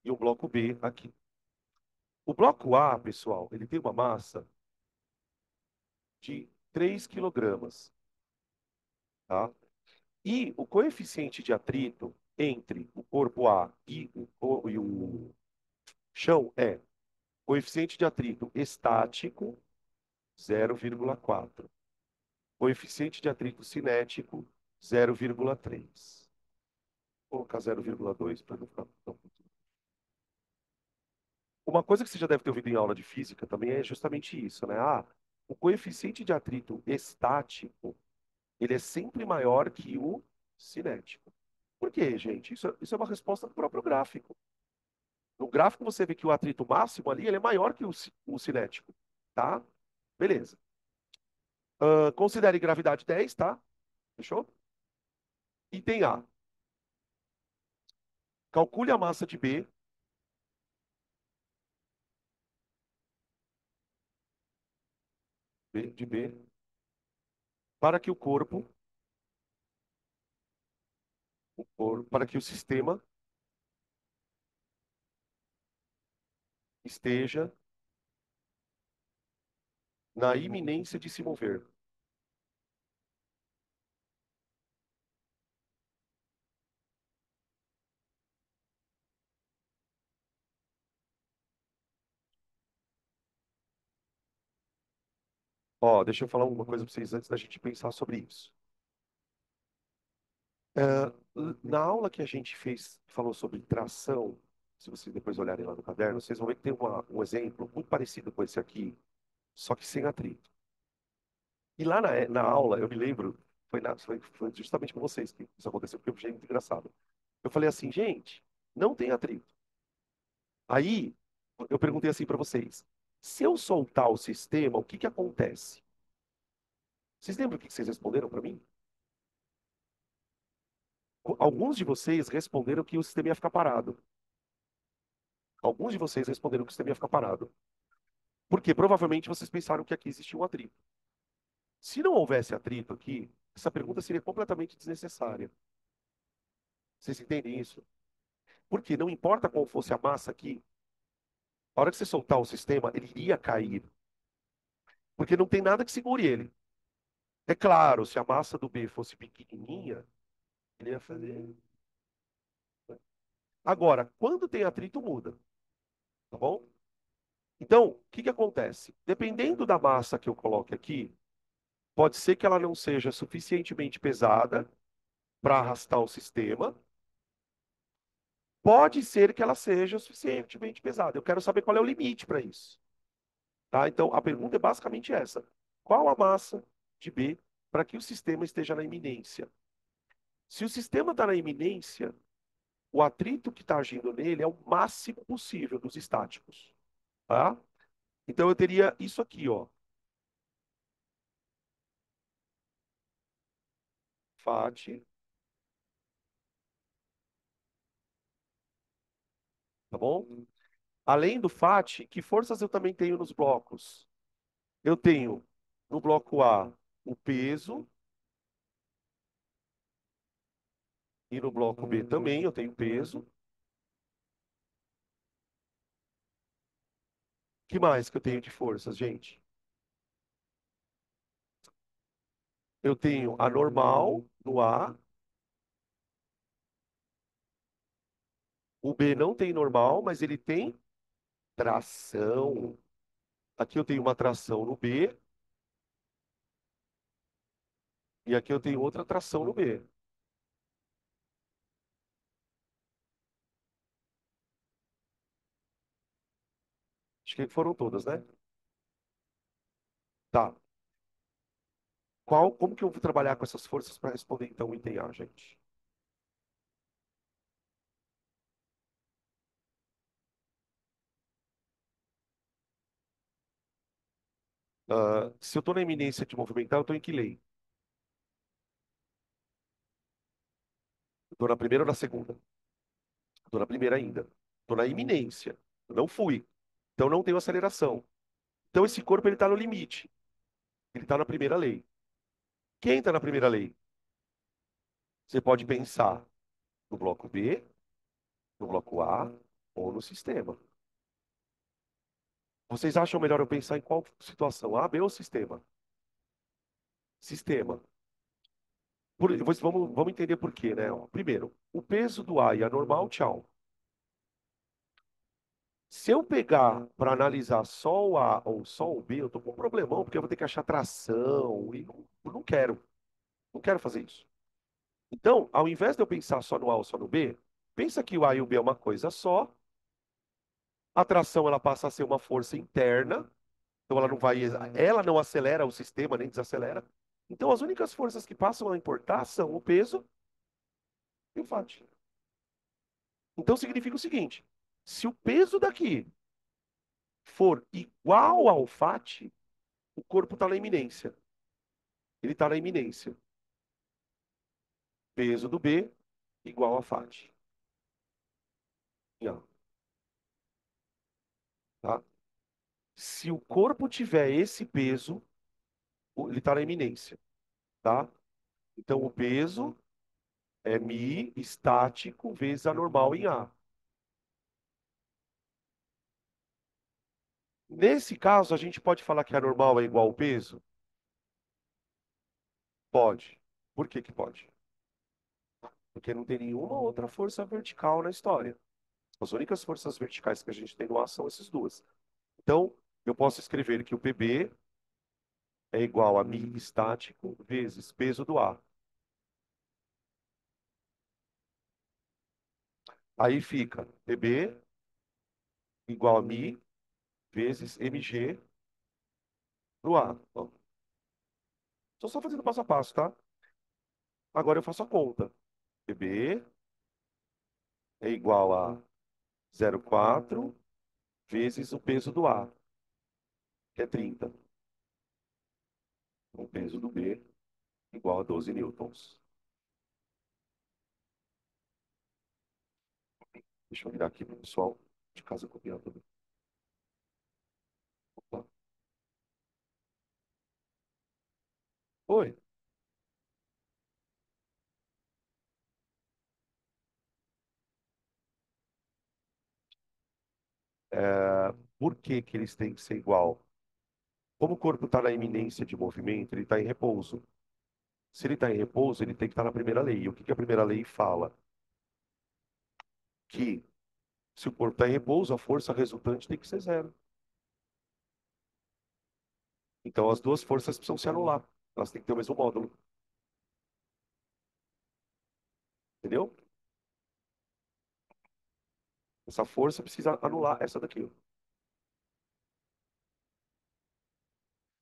e um bloco B aqui. O bloco A, pessoal, ele tem uma massa de 3 quilogramas, tá? E o coeficiente de atrito entre o corpo A e o chão é coeficiente de atrito estático 0,4. Coeficiente de atrito cinético 0,3. Vou colocar 0,2 para não ficar tão... Uma coisa que você já deve ter ouvido em aula de física também é justamente isso, né? Ah, o coeficiente de atrito estático, ele é sempre maior que o cinético. Por quê, gente? Isso é uma resposta do próprio gráfico. No gráfico você vê que o atrito máximo ali, ele é maior que o cinético, tá? Beleza. Considere gravidade 10, tá? Fechou? Item A. Calcule a massa de B, de B, para que o corpo, para que o sistema esteja na iminência de se mover. Ó, deixa eu falar uma coisa para vocês antes da gente pensar sobre isso. É, na aula que a gente fez, falou sobre tração, se vocês depois olharem lá no caderno, vocês vão ver que tem um exemplo muito parecido com esse aqui, só que sem atrito. E lá na aula, eu me lembro, foi justamente com vocês que isso aconteceu, porque eu achei muito engraçado. Eu falei assim, gente, não tem atrito. Aí, eu perguntei assim para vocês, se eu soltar o sistema, o que que acontece? Vocês lembram o que que vocês responderam para mim? Alguns de vocês responderam que o sistema ia ficar parado. Alguns de vocês responderam que o sistema ia ficar parado. Porque provavelmente vocês pensaram que aqui existia um atrito. Se não houvesse atrito aqui, essa pergunta seria completamente desnecessária. Vocês entendem isso? Porque não importa qual fosse a massa aqui, a hora que você soltar o sistema, ele iria cair. Porque não tem nada que segure ele. É claro, se a massa do B fosse pequenininha, ele ia fazer. Agora, quando tem atrito, muda. Tá bom? Então, o que que acontece? Dependendo da massa que eu coloque aqui, pode ser que ela não seja suficientemente pesada para arrastar o sistema. Pode ser que ela seja suficientemente pesada. Eu quero saber qual é o limite para isso. Tá? Então, a pergunta é basicamente essa: qual a massa de B para que o sistema esteja na iminência? Se o sistema está na iminência, o atrito que está agindo nele é o máximo possível dos estáticos. Tá? Então, eu teria isso aqui, ó. FAT, tá bom? Além do FAT, que forças eu também tenho nos blocos? Eu tenho no bloco A o peso e no bloco B também eu tenho peso. O que mais que eu tenho de forças, gente? Eu tenho a normal no A, o B não tem normal, mas ele tem tração. Aqui eu tenho uma tração no B e aqui eu tenho outra tração no B. Acho que foram todas, né? Tá. Como que eu vou trabalhar com essas forças para responder então o item A, gente? Se eu estou na iminência de movimentar, eu estou em que lei? Estou na primeira ou na segunda? Estou na primeira ainda. Estou na iminência. Eu não fui. Então não tenho aceleração. Então esse corpo ele está no limite. Ele está na primeira lei. Quem está na primeira lei? Você pode pensar no bloco B, no bloco A ou no sistema. Vocês acham melhor eu pensar em qual situação? A, B ou sistema? Sistema. Vamos entender por quê, né? Ó, primeiro, o peso do A e a normal, tchau. Se eu pegar para analisar só o A ou só o B, eu tô com um problemão, porque eu vou ter que achar tração e não quero. Não quero fazer isso. Então, ao invés de eu pensar só no A ou só no B, pensa que o A e o B é uma coisa só. A tração ela passa a ser uma força interna, então ela não acelera o sistema nem desacelera. Então, as únicas forças que passam a importar são o peso e o fat. Então, significa o seguinte: se o peso daqui for igual ao fat, o corpo está na iminência. Ele está na iminência. Peso do B igual a fat. Não, tá? Se o corpo tiver esse peso, ele está na iminência, tá? Então, o peso é mi estático vezes a normal em A. Nesse caso, a gente pode falar que a normal é igual ao peso? Pode. Por que que pode? Porque não tem nenhuma outra força vertical na história. As únicas forças verticais que a gente tem no ar são essas duas. Então, eu posso escrever que o PB é igual a mi estático vezes peso do ar. Aí fica PB igual a mi vezes mg do ar. Estou só fazendo passo a passo, tá? Agora eu faço a conta. PB é igual a 0,4 vezes o peso do ar, que é 30. O peso do B igual a 12 newtons. Deixa eu virar aqui para o pessoal de casa copiar tudo. Opa. Oi. Por que que eles têm que ser igual? Como o corpo está na iminência de movimento, ele está em repouso. Se ele está em repouso, ele tem que estar na primeira lei. E o que que a primeira lei fala? Que se o corpo está em repouso, a força resultante tem que ser zero. Então as duas forças precisam se anular. Elas têm que ter o mesmo módulo. Entendeu? Essa força precisa anular essa daqui. Ó.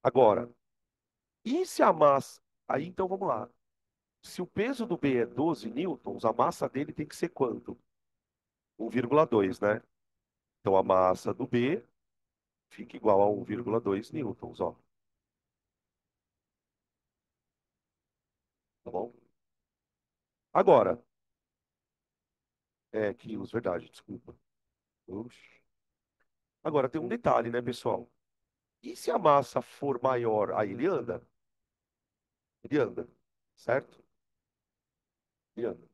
Agora, e se a massa. Aí então vamos lá. Se o peso do B é 12 newtons, a massa dele tem que ser quanto? 1,2, né? Então a massa do B fica igual a 1,2 newtons, ó. Tá bom? Agora, quilos, verdade, desculpa. Oxi. Agora tem um detalhe, né, pessoal? E se a massa for maior, aí ele anda? Ele anda, certo? Ele anda.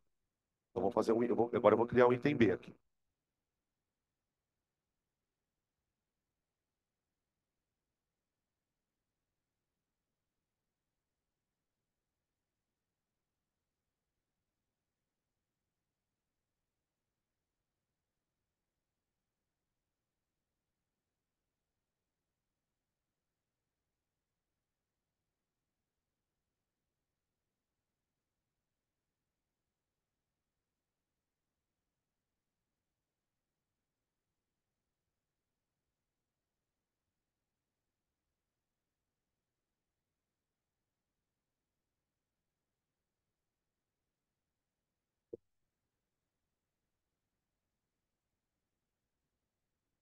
Então vamos fazer agora eu vou criar um item B aqui.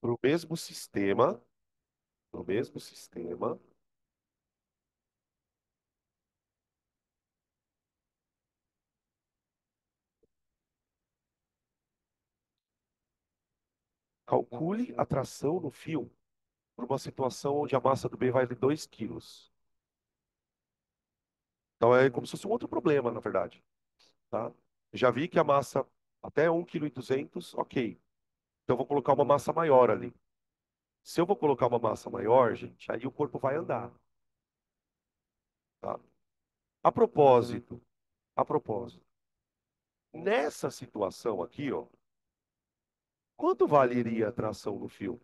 o mesmo sistema, pro mesmo sistema, calcule a tração no fio para uma situação onde a massa do B vale 2 quilos. Então é como se fosse um outro problema, na verdade, tá? Já vi que a massa até 1,2 kg, ok. Então eu vou colocar uma massa maior ali. Se eu vou colocar uma massa maior, gente, aí o corpo vai andar, tá? A propósito, a propósito, nessa situação aqui, ó, quanto valeria a tração no fio?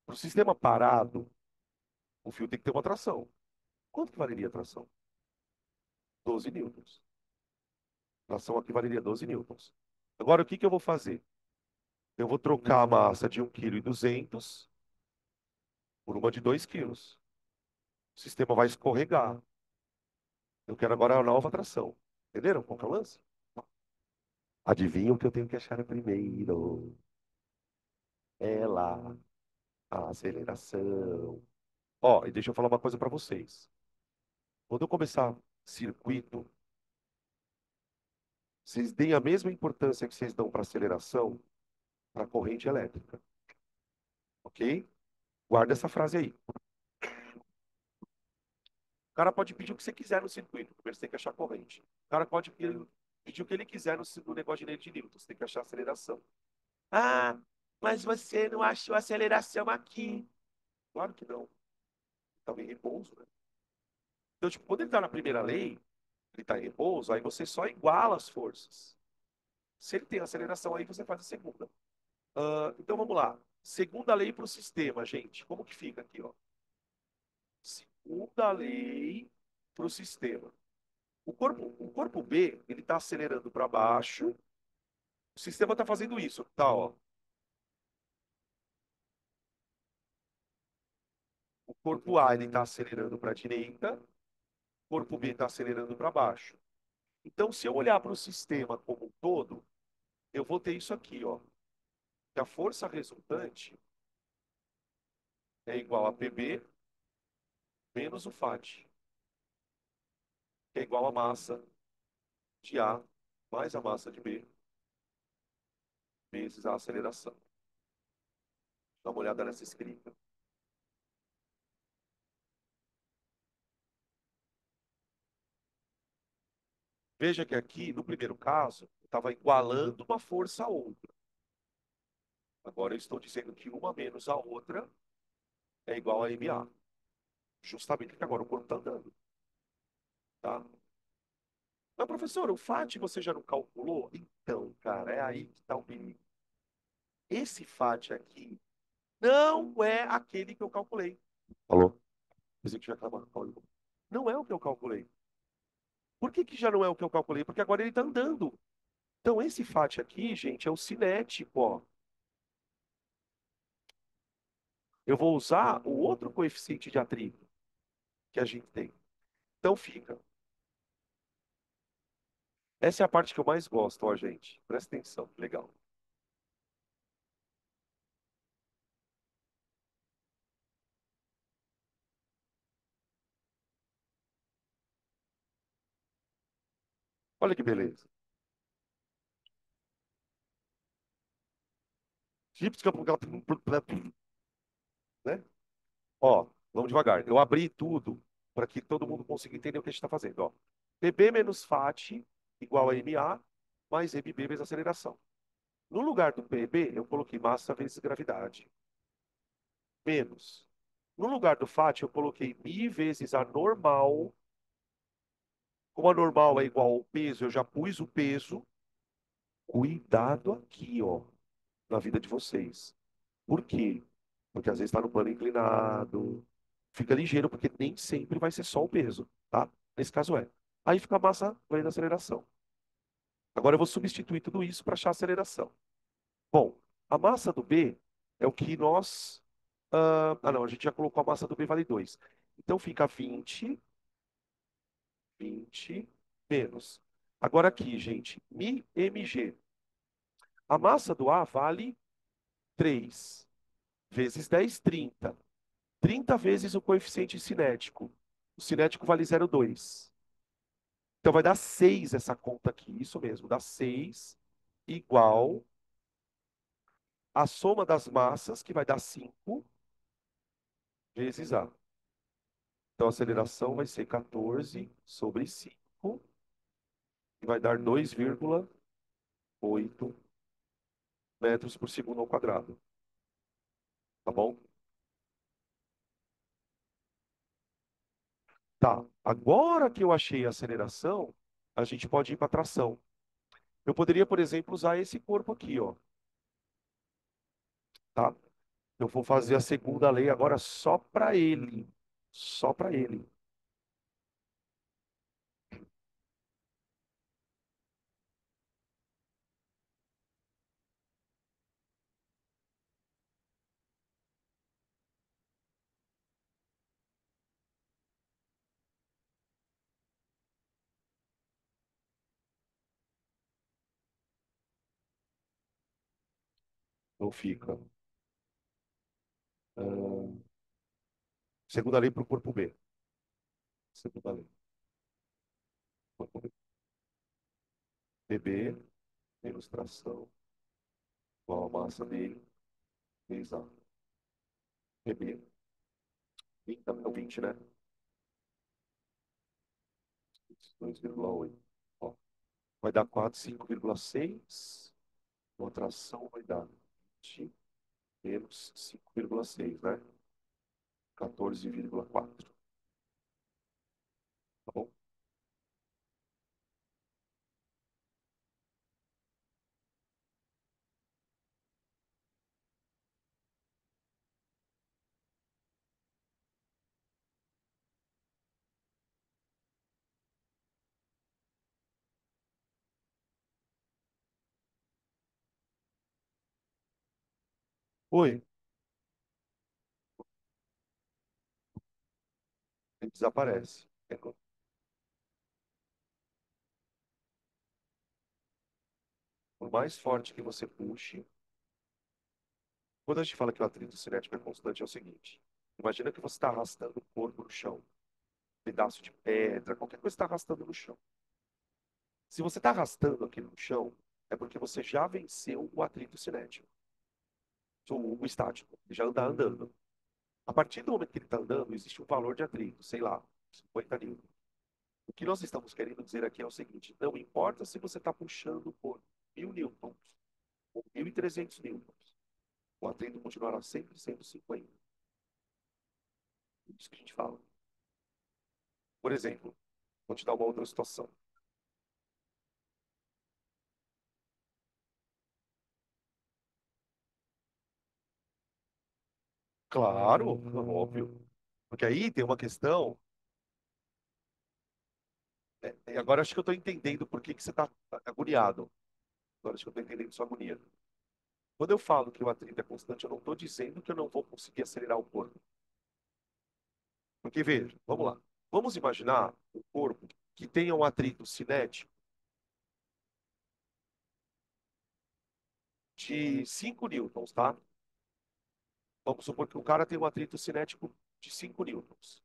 Para o sistema parado, o fio tem que ter uma tração. Quanto que valeria a tração? 12 newtons. A tração aqui valeria 12 newtons. Agora, o que que eu vou fazer? Eu vou trocar a massa de 1,2 kg por uma de 2 quilos. O sistema vai escorregar. Eu quero agora a nova tração. Entenderam qual que é o lance? Adivinha o que eu tenho que achar primeiro? É lá, a aceleração. Ó, e deixa eu falar uma coisa para vocês. Quando eu começar circuito, vocês deem a mesma importância que vocês dão para aceleração para corrente elétrica, ok? Guarda essa frase aí. O cara pode pedir o que você quiser no circuito, primeiro você tem que achar corrente. O cara pode pedir o que ele quiser no negócio de Newton, você tem que achar aceleração. Ah, mas você não achou aceleração aqui. Claro que não. Estava em repouso, né? Então, tipo, quando ele está na primeira lei, ele está em repouso, aí você só iguala as forças. Se ele tem aceleração, aí você faz a segunda. Então vamos lá. Segunda lei para o sistema, gente. Como que fica aqui, ó? Segunda lei para o sistema. O corpo B, ele está acelerando para baixo. O sistema está fazendo isso, tá, ó. O corpo A, ele está acelerando para a direita. O corpo B está acelerando para baixo. Então, se eu olhar para o sistema como um todo, eu vou ter isso aqui, ó. Que a força resultante é igual a PB menos o FAT, que é igual a massa de A mais a massa de B vezes a aceleração. Dá uma olhada nessa escrita. Veja que aqui, no primeiro caso, eu estava igualando uma força a outra. Agora eu estou dizendo que uma menos a outra é igual a MA. Justamente porque agora o corpo está andando. Tá? Mas, professor, o FAT você já não calculou? Então, cara, é aí que está o perigo. Esse FAT aqui não é aquele que eu calculei. Alô? Pensei que tinha acabado. Não é o que eu calculei. Por que que já não é o que eu calculei? Porque agora ele está andando. Então, esse FAT aqui, gente, é o cinético, ó. Eu vou usar o outro coeficiente de atrito que a gente tem. Então, fica. Essa é a parte que eu mais gosto, ó, gente. Presta atenção, que legal. Olha que beleza. Né? Ó, vamos devagar. Eu abri tudo para que todo mundo consiga entender o que a gente está fazendo. Ó. PB menos FAT igual a MA mais MB vezes aceleração. No lugar do PB, eu coloquei massa vezes gravidade. Menos. No lugar do FAT, eu coloquei μ vezes a normal. Como a normal é igual ao peso, eu já pus o peso. Cuidado aqui, ó, na vida de vocês. Por quê? Porque às vezes está no plano inclinado. Fica ligeiro, porque nem sempre vai ser só o peso, tá? Nesse caso é. Aí fica a massa ganhando aceleração. Agora eu vou substituir tudo isso para achar a aceleração. Bom, a massa do B é o que nós. Não, a gente já colocou a massa do B vale 2. Então fica 20 menos. Agora aqui, gente, μmg. A massa do A vale 3 vezes 10, 30. 30 vezes o coeficiente cinético. O cinético vale 0,2. Então vai dar 6 essa conta aqui. Isso mesmo, dá 6 igual a soma das massas, que vai dar 5 vezes A. Então a aceleração vai ser 14 sobre 5, que vai dar 2,8 metros por segundo ao quadrado. Tá bom? Tá. Agora que eu achei a aceleração, a gente pode ir para a tração. Eu poderia, por exemplo, usar esse corpo aqui, ó. Tá? Eu vou fazer a segunda lei agora só para ele. Só para ele. Então fica. ah, Segunda lei para o corpo B. Segunda lei. Corpo B. PB menos tração igual a massa dele vezes a PB. 20, não, 20, né? 2,8. Ó, vai dar 4, 5,6. A tração vai dar 20 menos 5,6, né? 14,4. Tá bom? Oi, ele desaparece. Por mais forte que você puxe, quando a gente fala que o atrito cinético é constante, é o seguinte: imagina que você está arrastando o corpo no chão, um pedaço de pedra, qualquer coisa está arrastando no chão. Se você está arrastando aquilo no chão, é porque você já venceu o atrito cinético, o estático, ele já está andando. A partir do momento que ele está andando, existe um valor de atrito, sei lá, 50 newtons. O que nós estamos querendo dizer aqui é o seguinte: não importa se você está puxando por 1.000 newtons ou 1.300 newtons, o atrito continuará sempre sendo 50. É isso que a gente fala. Por exemplo, vou te dar uma outra situação. Claro, óbvio. Porque aí tem uma questão. Agora acho que eu estou entendendo por que que você está agoniado. Agora acho que eu estou entendendo sua agonia. Quando eu falo que o atrito é constante, eu não estou dizendo que eu não vou conseguir acelerar o corpo. Porque veja, vamos lá. Vamos imaginar um corpo que tenha um atrito cinético de 5 newtons, tá? Vamos supor que o cara tem um atrito cinético de 5 newtons.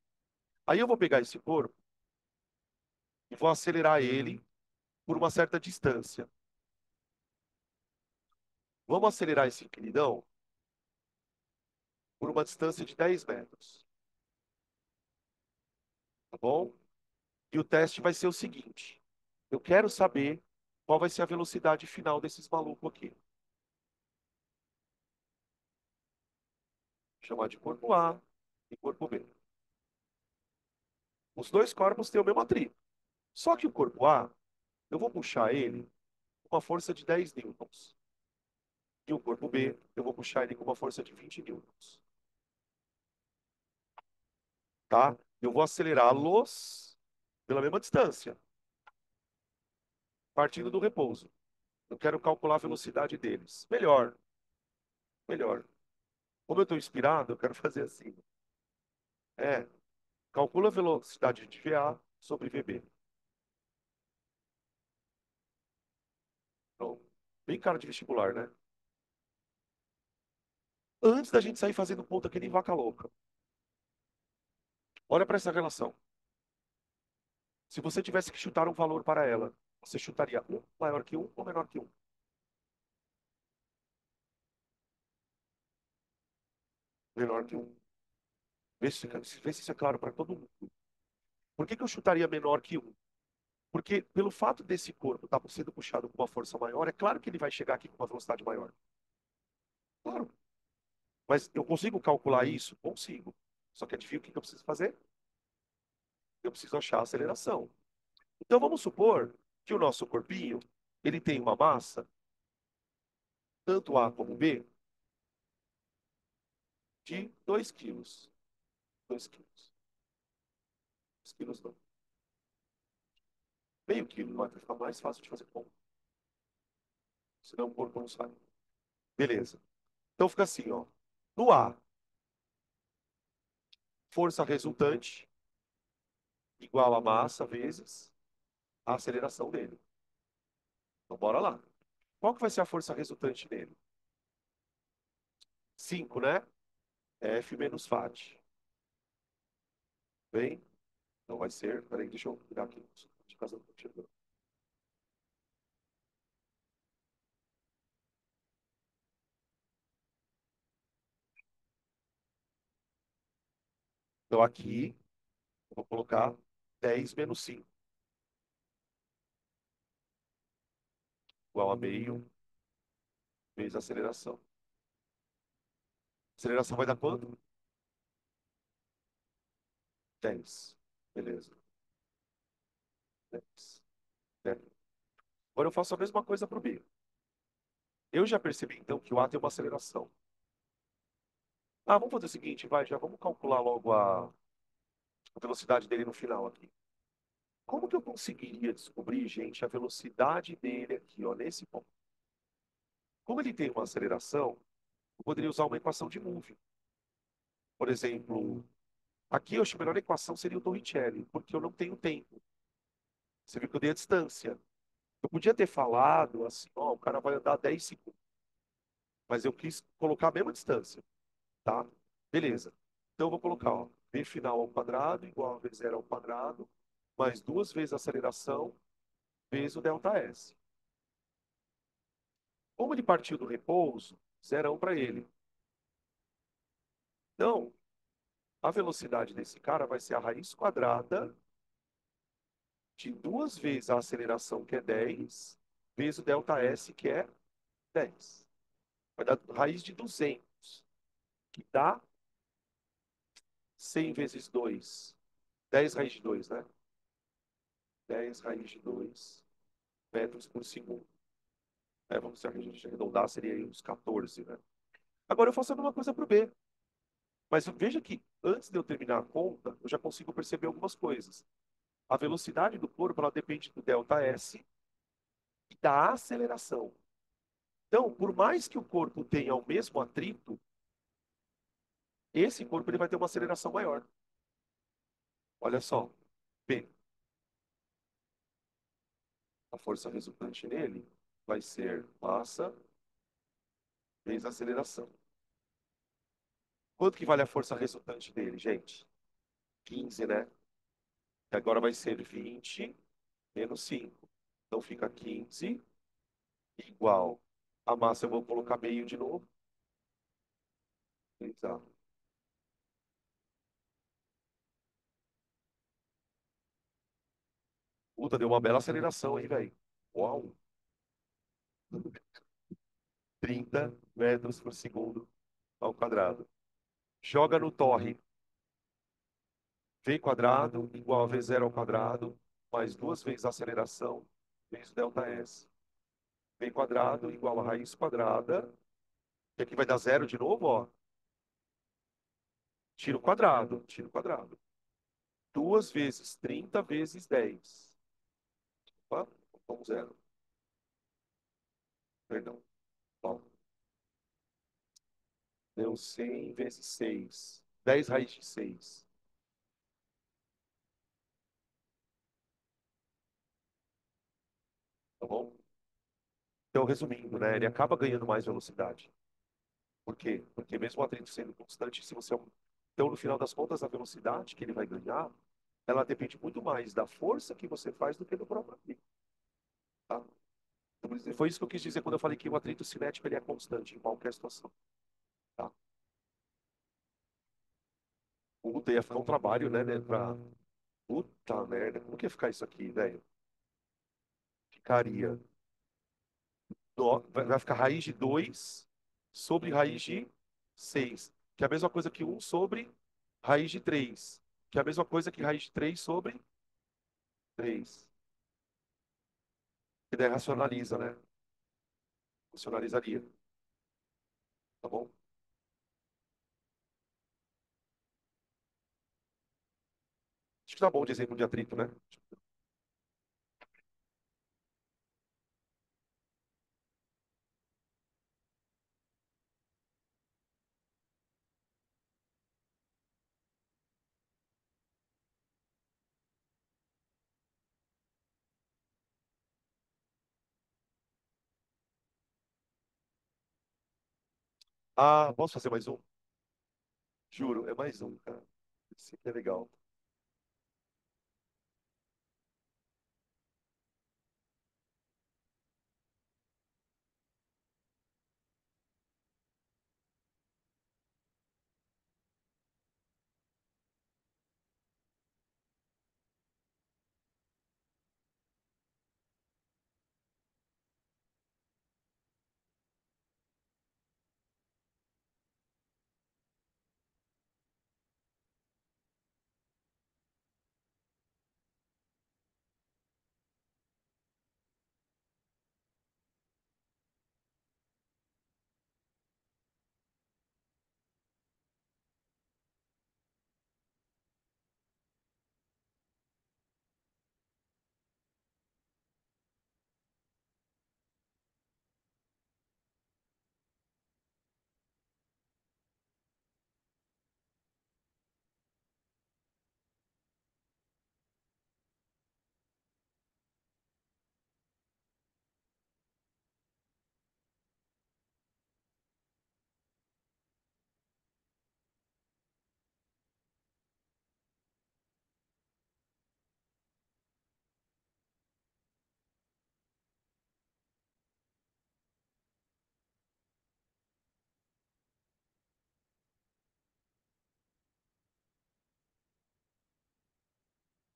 Aí eu vou pegar esse corpo e vou acelerar ele por uma certa distância. Vamos acelerar esse inclinão por uma distância de 10 metros, tá bom? E o teste vai ser o seguinte: eu quero saber qual vai ser a velocidade final desses malucos aqui. Vou chamar de corpo A e corpo B. Os dois corpos têm o mesmo atrito. Só que o corpo A, eu vou puxar ele com uma força de 10 newtons. E o corpo B, eu vou puxar ele com uma força de 20 newtons. Tá? Eu vou acelerá-los pela mesma distância, partindo do repouso. Eu quero calcular a velocidade deles. Melhor, melhor. Como eu estou inspirado, eu quero fazer assim. É, calcula a velocidade de VA sobre VB. Bem cara de vestibular, né? Antes da gente sair fazendo conta que nem vaca louca. Olha para essa relação. Se você tivesse que chutar um valor para ela, você chutaria um maior que um ou menor que um? Menor que um. Vê se isso é claro para todo mundo. Por que que eu chutaria menor que um? Porque pelo fato desse corpo estar sendo puxado com uma força maior, é claro que ele vai chegar aqui com uma velocidade maior. Claro. Mas eu consigo calcular isso? Consigo. Só que adivinha o que que eu preciso fazer? Eu preciso achar a aceleração. Então vamos supor que o nosso corpinho, ele tem uma massa, tanto A como B, de 2 quilos. 2 quilos. 2 quilos não. Meio quilo, vai ficar mais fácil de fazer conta. Senão o corpo não sai. Beleza. Então fica assim, ó. No A, força resultante igual a massa vezes a aceleração dele. Então bora lá. Qual que vai ser a força resultante dele? 5, né? F menos FAT. Bem? Então vai ser. Peraí, deixa eu virar aqui. De casa não chegando. Então aqui, eu vou colocar 10 menos 5 igual a meio vezes a aceleração. A aceleração vai dar quanto? 10. Beleza. 10. Agora eu faço a mesma coisa para o B. Eu já percebi, então, que o A tem uma aceleração. Ah, vamos fazer o seguinte, vai, já vamos calcular logo a velocidade dele no final aqui. Como que eu conseguiria descobrir, gente, a velocidade dele aqui, ó, nesse ponto? Como ele tem uma aceleração, eu poderia usar uma equação de Moovre. Por exemplo, aqui eu acho que a melhor equação seria o Torricelli, porque eu não tenho tempo. Você viu que eu dei a distância. Eu podia ter falado assim, ó, o cara vai andar 10 segundos, mas eu quis colocar a mesma distância, tá? Beleza. Então eu vou colocar, ó, v final ao quadrado igual a v zero ao quadrado, mais duas vezes a aceleração, vezes o delta S. Como ele partiu do repouso, zerão para ele. Então, a velocidade desse cara vai ser a raiz quadrada de duas vezes a aceleração, que é 10, vezes o delta S, que é 10. Vai dar raiz de 200, que dá 100 vezes 2. 10 raiz de 2, né? 10 raiz de 2 metros por segundo. Vamos se a gente arredondar, seria aí uns 14, né? Agora eu faço a mesma coisa para o B. Mas veja que antes de eu terminar a conta, eu já consigo perceber algumas coisas. A velocidade do corpo, ela depende do delta S e da aceleração. Então, por mais que o corpo tenha o mesmo atrito, esse corpo ele vai ter uma aceleração maior. Olha só. B, a força resultante nele vai ser massa vezes aceleração. Quanto que vale a força resultante dele, gente? 15, né? E agora vai ser 20 menos 5. Então fica 15 igual. A massa eu vou colocar meio de novo. Exato. Puta, deu uma bela aceleração aí, velho. Uau. 30 metros por segundo ao quadrado. Joga no torre. V quadrado igual a V zero ao quadrado, mais duas vezes a aceleração, vezes delta S. V quadrado igual a raiz quadrada, e aqui vai dar zero de novo, ó. Tira o quadrado, tira o quadrado. Duas vezes 30 vezes 10. Opa, vamos zero. Perdão. Ó, deu 100 vezes 6. 10 raiz de 6. Tá bom? Então, resumindo, né, ele acaba ganhando mais velocidade. Por quê? Porque mesmo o atrito sendo constante, se você... Então, no final das contas, a velocidade que ele vai ganhar, ela depende muito mais da força que você faz do que do próprio atrito, tá? Então, foi isso que eu quis dizer quando eu falei que o atrito cinético ele é constante em qualquer situação, tá? Puta, ia ficar um trabalho, né, pra... Puta merda, como que ia ficar isso aqui, velho? Ficaria... Vai ficar raiz de 2 sobre raiz de 6, que é a mesma coisa que um sobre raiz de 3, que é a mesma coisa que raiz de 3 sobre 3. E daí racionaliza, né? Racionalizaria, tá bom? Acho que tá bom de exemplo de atrito, né? Ah, posso fazer mais um? Juro, é mais um, cara. Esse aqui é legal.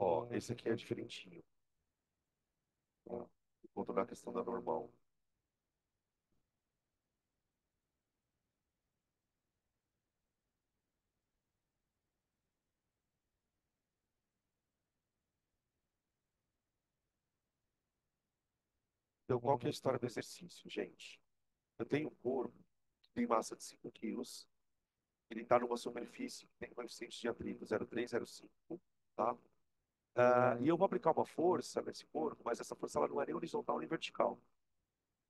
Ó, esse aqui é diferentinho, tá? Por conta da questão da normal. Então, qual que é a história do exercício, gente? Eu tenho um corpo que tem massa de 5 quilos, ele está numa superfície que tem coeficiente de atrito 0,3, 0,5, tá? E eu vou aplicar uma força nesse corpo, mas essa força ela não é nem horizontal nem vertical.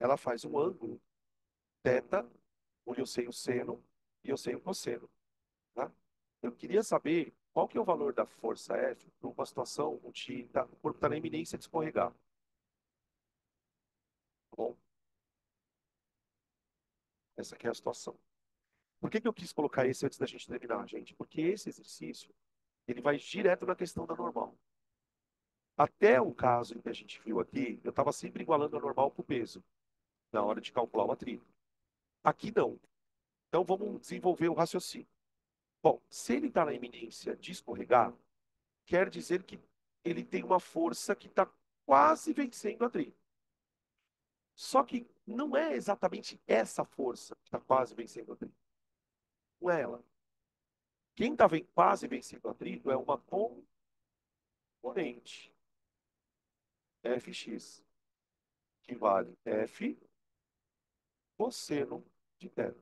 Ela faz um ângulo θ, onde eu sei o seno e eu sei o cosseno, tá? Eu queria saber qual que é o valor da força F para uma situação onde o corpo está na iminência de escorregar, tá bom? Essa aqui é a situação. Por que que eu quis colocar esse antes da gente terminar, gente? Porque esse exercício, ele vai direto na questão da normal. Até o caso em que a gente viu aqui, eu estava sempre igualando a normal com o peso, na hora de calcular o atrito. Aqui não. Então vamos desenvolver o raciocínio. Bom, se ele está na iminência de escorregar, quer dizer que ele tem uma força que está quase vencendo o atrito. Só que não é exatamente essa força que está quase vencendo o atrito. Não é ela. Quem está quase vencendo o atrito é uma componente, Fx, que vale F cosseno de θ,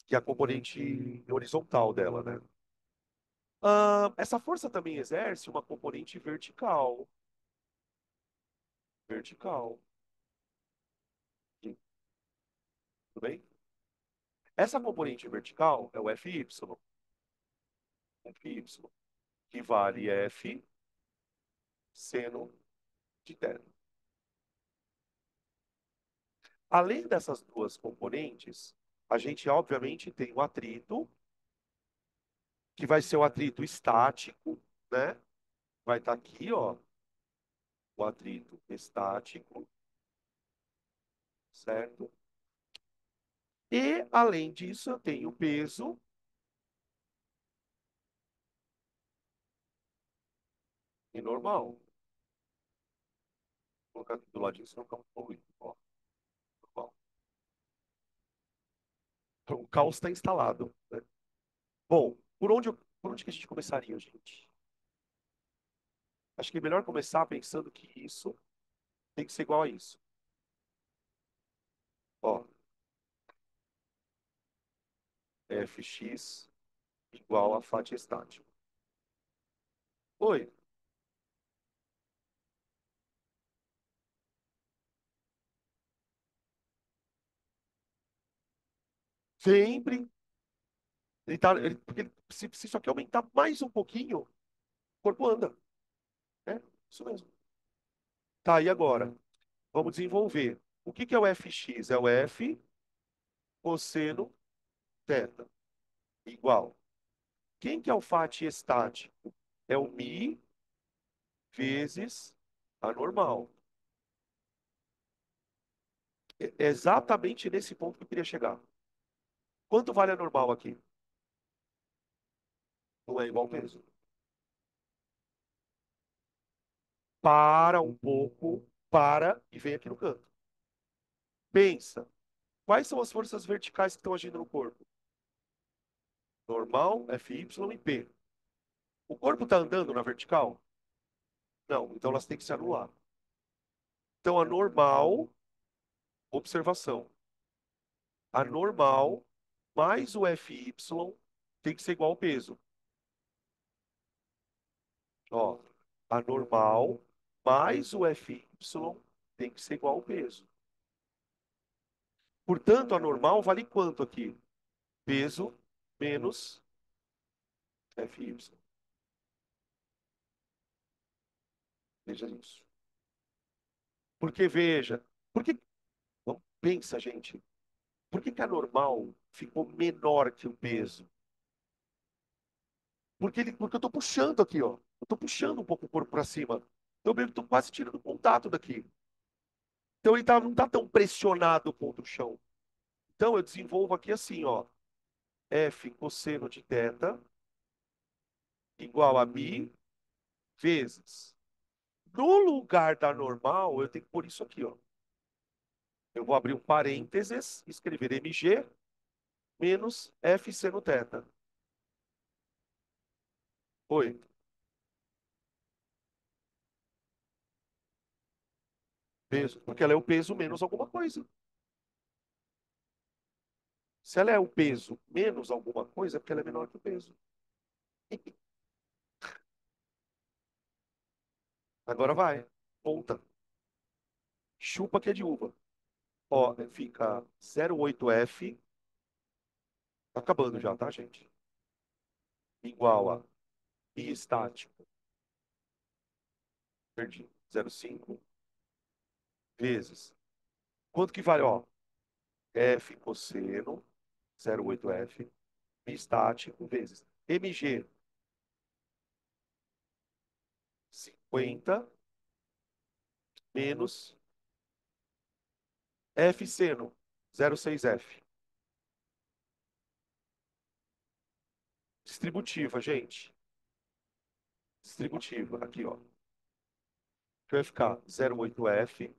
que é a componente horizontal dela, né? Essa força também exerce uma componente vertical. Vertical. Aqui, tudo bem? Essa componente vertical é o Fy. Fy, que vale F seno de θ. Além dessas duas componentes, a gente obviamente tem o atrito, que vai ser o atrito estático, né? Vai estar aqui, ó, o atrito estático, certo? E, além disso, eu tenho o peso e normal. Vou colocar aqui do ladinho, senão fica muito poluído. Ó, normal. Então, o caos está instalado, né? Bom, por onde que a gente começaria, gente? Acho que é melhor começar pensando que isso tem que ser igual a isso. Ó, Fx igual a faixa estática. Oi, sempre. Porque se isso aqui aumentar mais um pouquinho, o corpo anda. É, isso mesmo. Tá, e agora? Vamos desenvolver. O que que é o Fx? É o F cosseno θ igual. Quem que é o fat estático? É o mi vezes a normal. É exatamente nesse ponto que eu queria chegar. Quanto vale a normal aqui? Não é igual ao peso. Para um pouco, para e vem aqui no canto. Pensa, quais são as forças verticais que estão agindo no corpo? Normal, Fy e P. O corpo está andando na vertical? Não, então elas têm que se anular. Então a normal, observação, a normal mais o Fy tem que ser igual ao peso. Ó, a normal mais o Fy tem que ser igual ao peso. Portanto, a normal vale quanto aqui? Peso menos Fy. Veja isso. Porque, veja, por que, não, pensa, gente, por que que a normal ficou menor que o peso? Porque eu estou puxando aqui, ó. Eu estou puxando um pouco o corpo para cima. Então, eu estou quase tirando contato daqui. Então, não está tão pressionado contra o chão. Então, eu desenvolvo aqui assim, ó. F cosseno de θ igual a mi vezes. No lugar da normal, eu tenho que pôr isso aqui, ó. Eu vou abrir um parênteses, escrever mg menos F seno θ. Oi. Peso. Porque ela é o peso menos alguma coisa. Se ela é o peso menos alguma coisa, é porque ela é menor que o peso. Agora vai. Ponta. Chupa que é de uva. Ó, fica 0,8F. Tá acabando já, tá, gente? Igual a I estático. Perdi. 0,5 vezes. Quanto que vale, ó? F cosseno. 0,8F. I estático vezes. MG. 50 menos F seno. 0,6F. Distributiva, gente. Distributiva. Aqui, ó. Que vai ficar 0,8F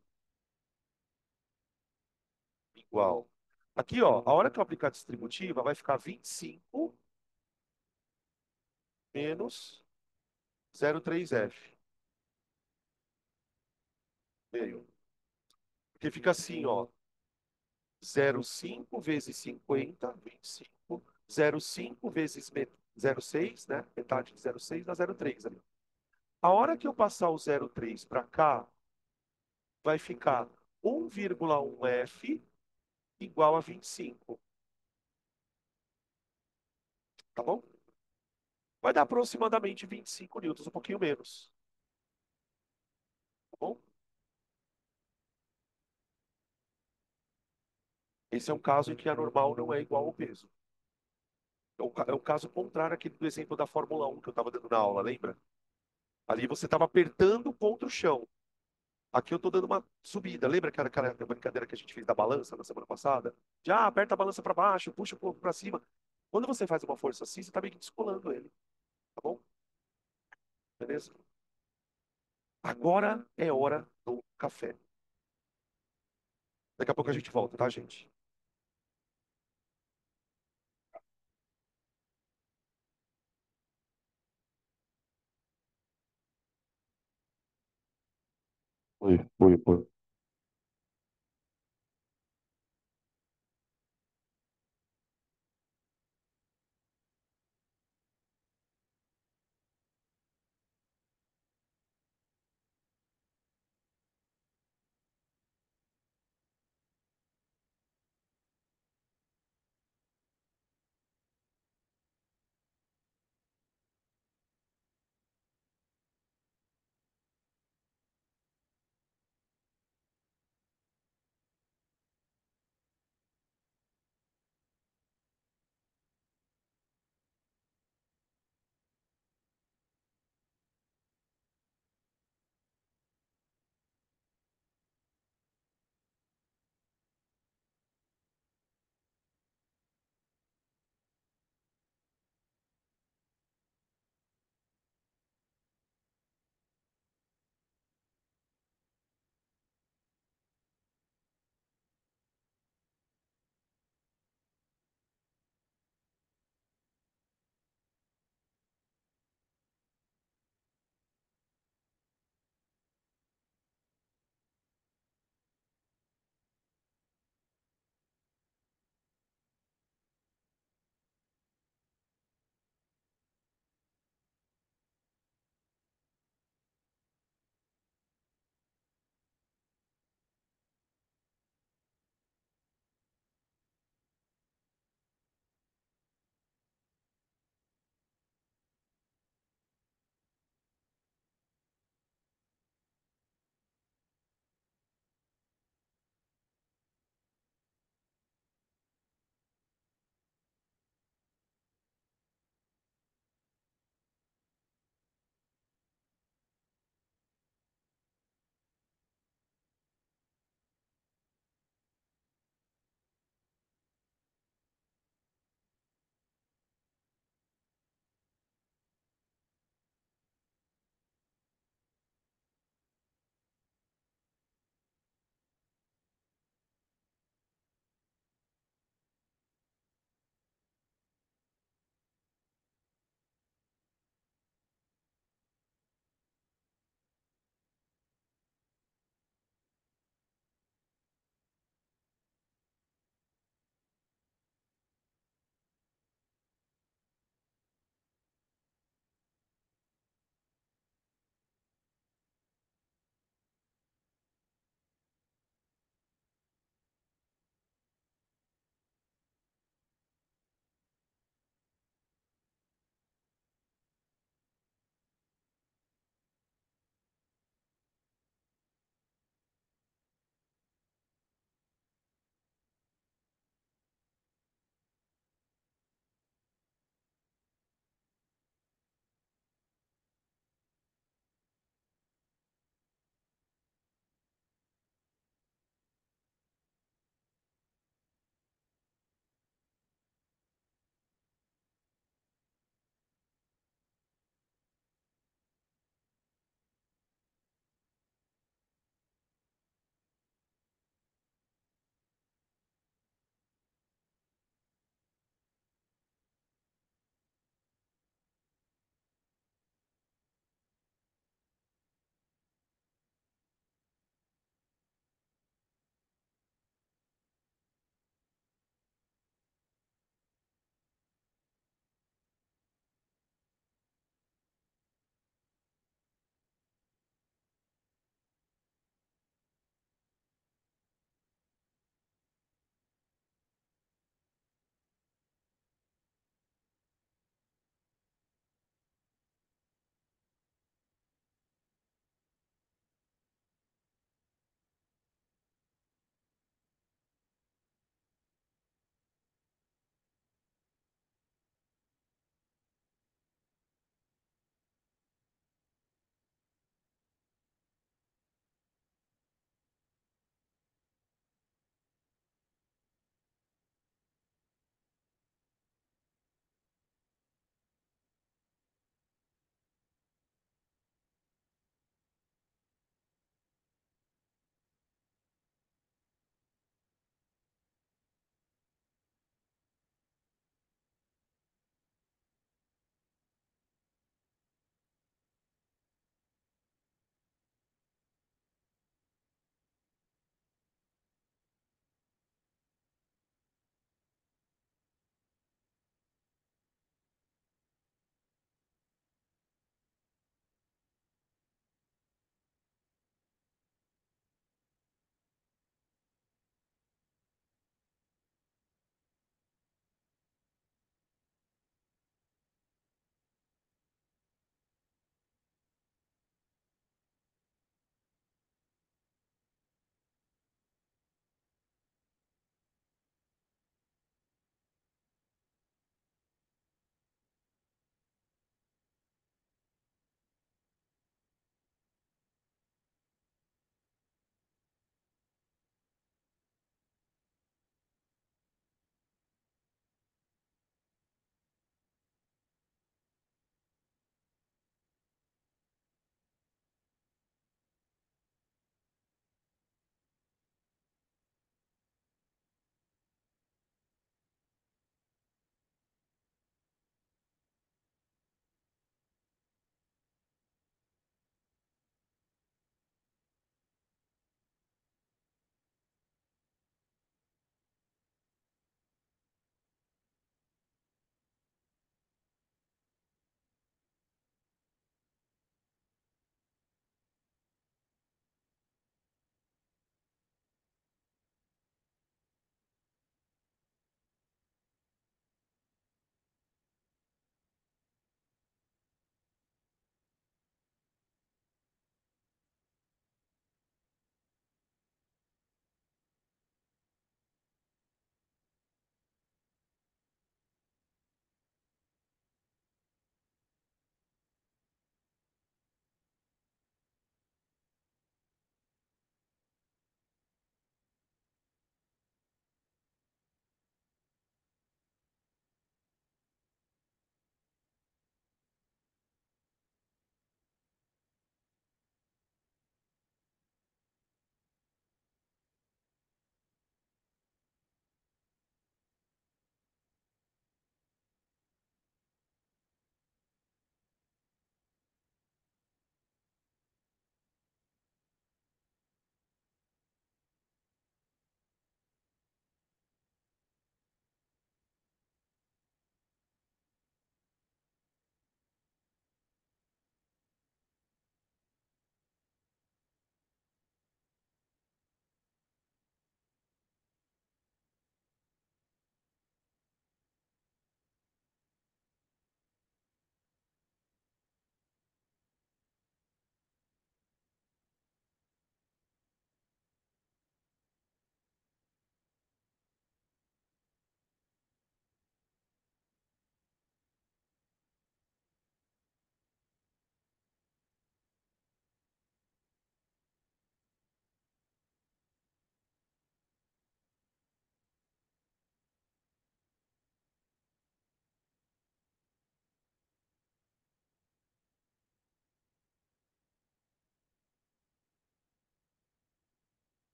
igual. Aqui, ó, a hora que eu aplicar a distributiva, vai ficar 25 menos 0,3F. Meio. Porque fica assim, ó. 0,5 vezes 50, 25. 0,5 vezes 0,6, né? Metade de 0,6 dá 0,3 ali. A hora que eu passar o 0,3 para cá, vai ficar 1,1F igual a 25. Tá bom? Vai dar aproximadamente 25 newtons, um pouquinho menos. Tá bom? Esse é um caso em que a normal não é igual ao peso. É o caso contrário aqui do exemplo da Fórmula 1 que eu estava dando na aula, lembra? Ali você estava apertando contra o chão. Aqui eu estou dando uma subida. Lembra aquela brincadeira que a gente fez da balança na semana passada? Já aperta a balança para baixo, puxa o corpo para cima. Quando você faz uma força assim, você está meio que descolando ele, tá bom? Beleza? Agora é hora do café. Daqui a pouco a gente volta, tá, gente? Oi, oi, oi.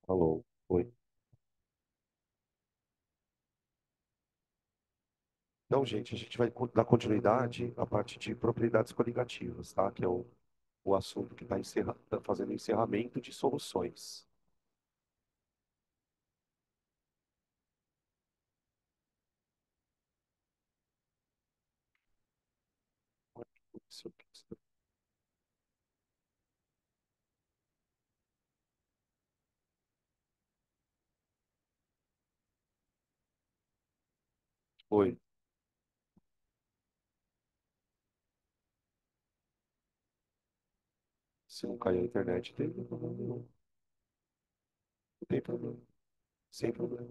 Alô, oi. Então, gente, a gente vai dar continuidade à parte de propriedades coligativas, tá? Que é o assunto que está fazendo encerramento de soluções. Oi. Se não cair a internet, tem problema nenhum. Não tem problema. Sem problema.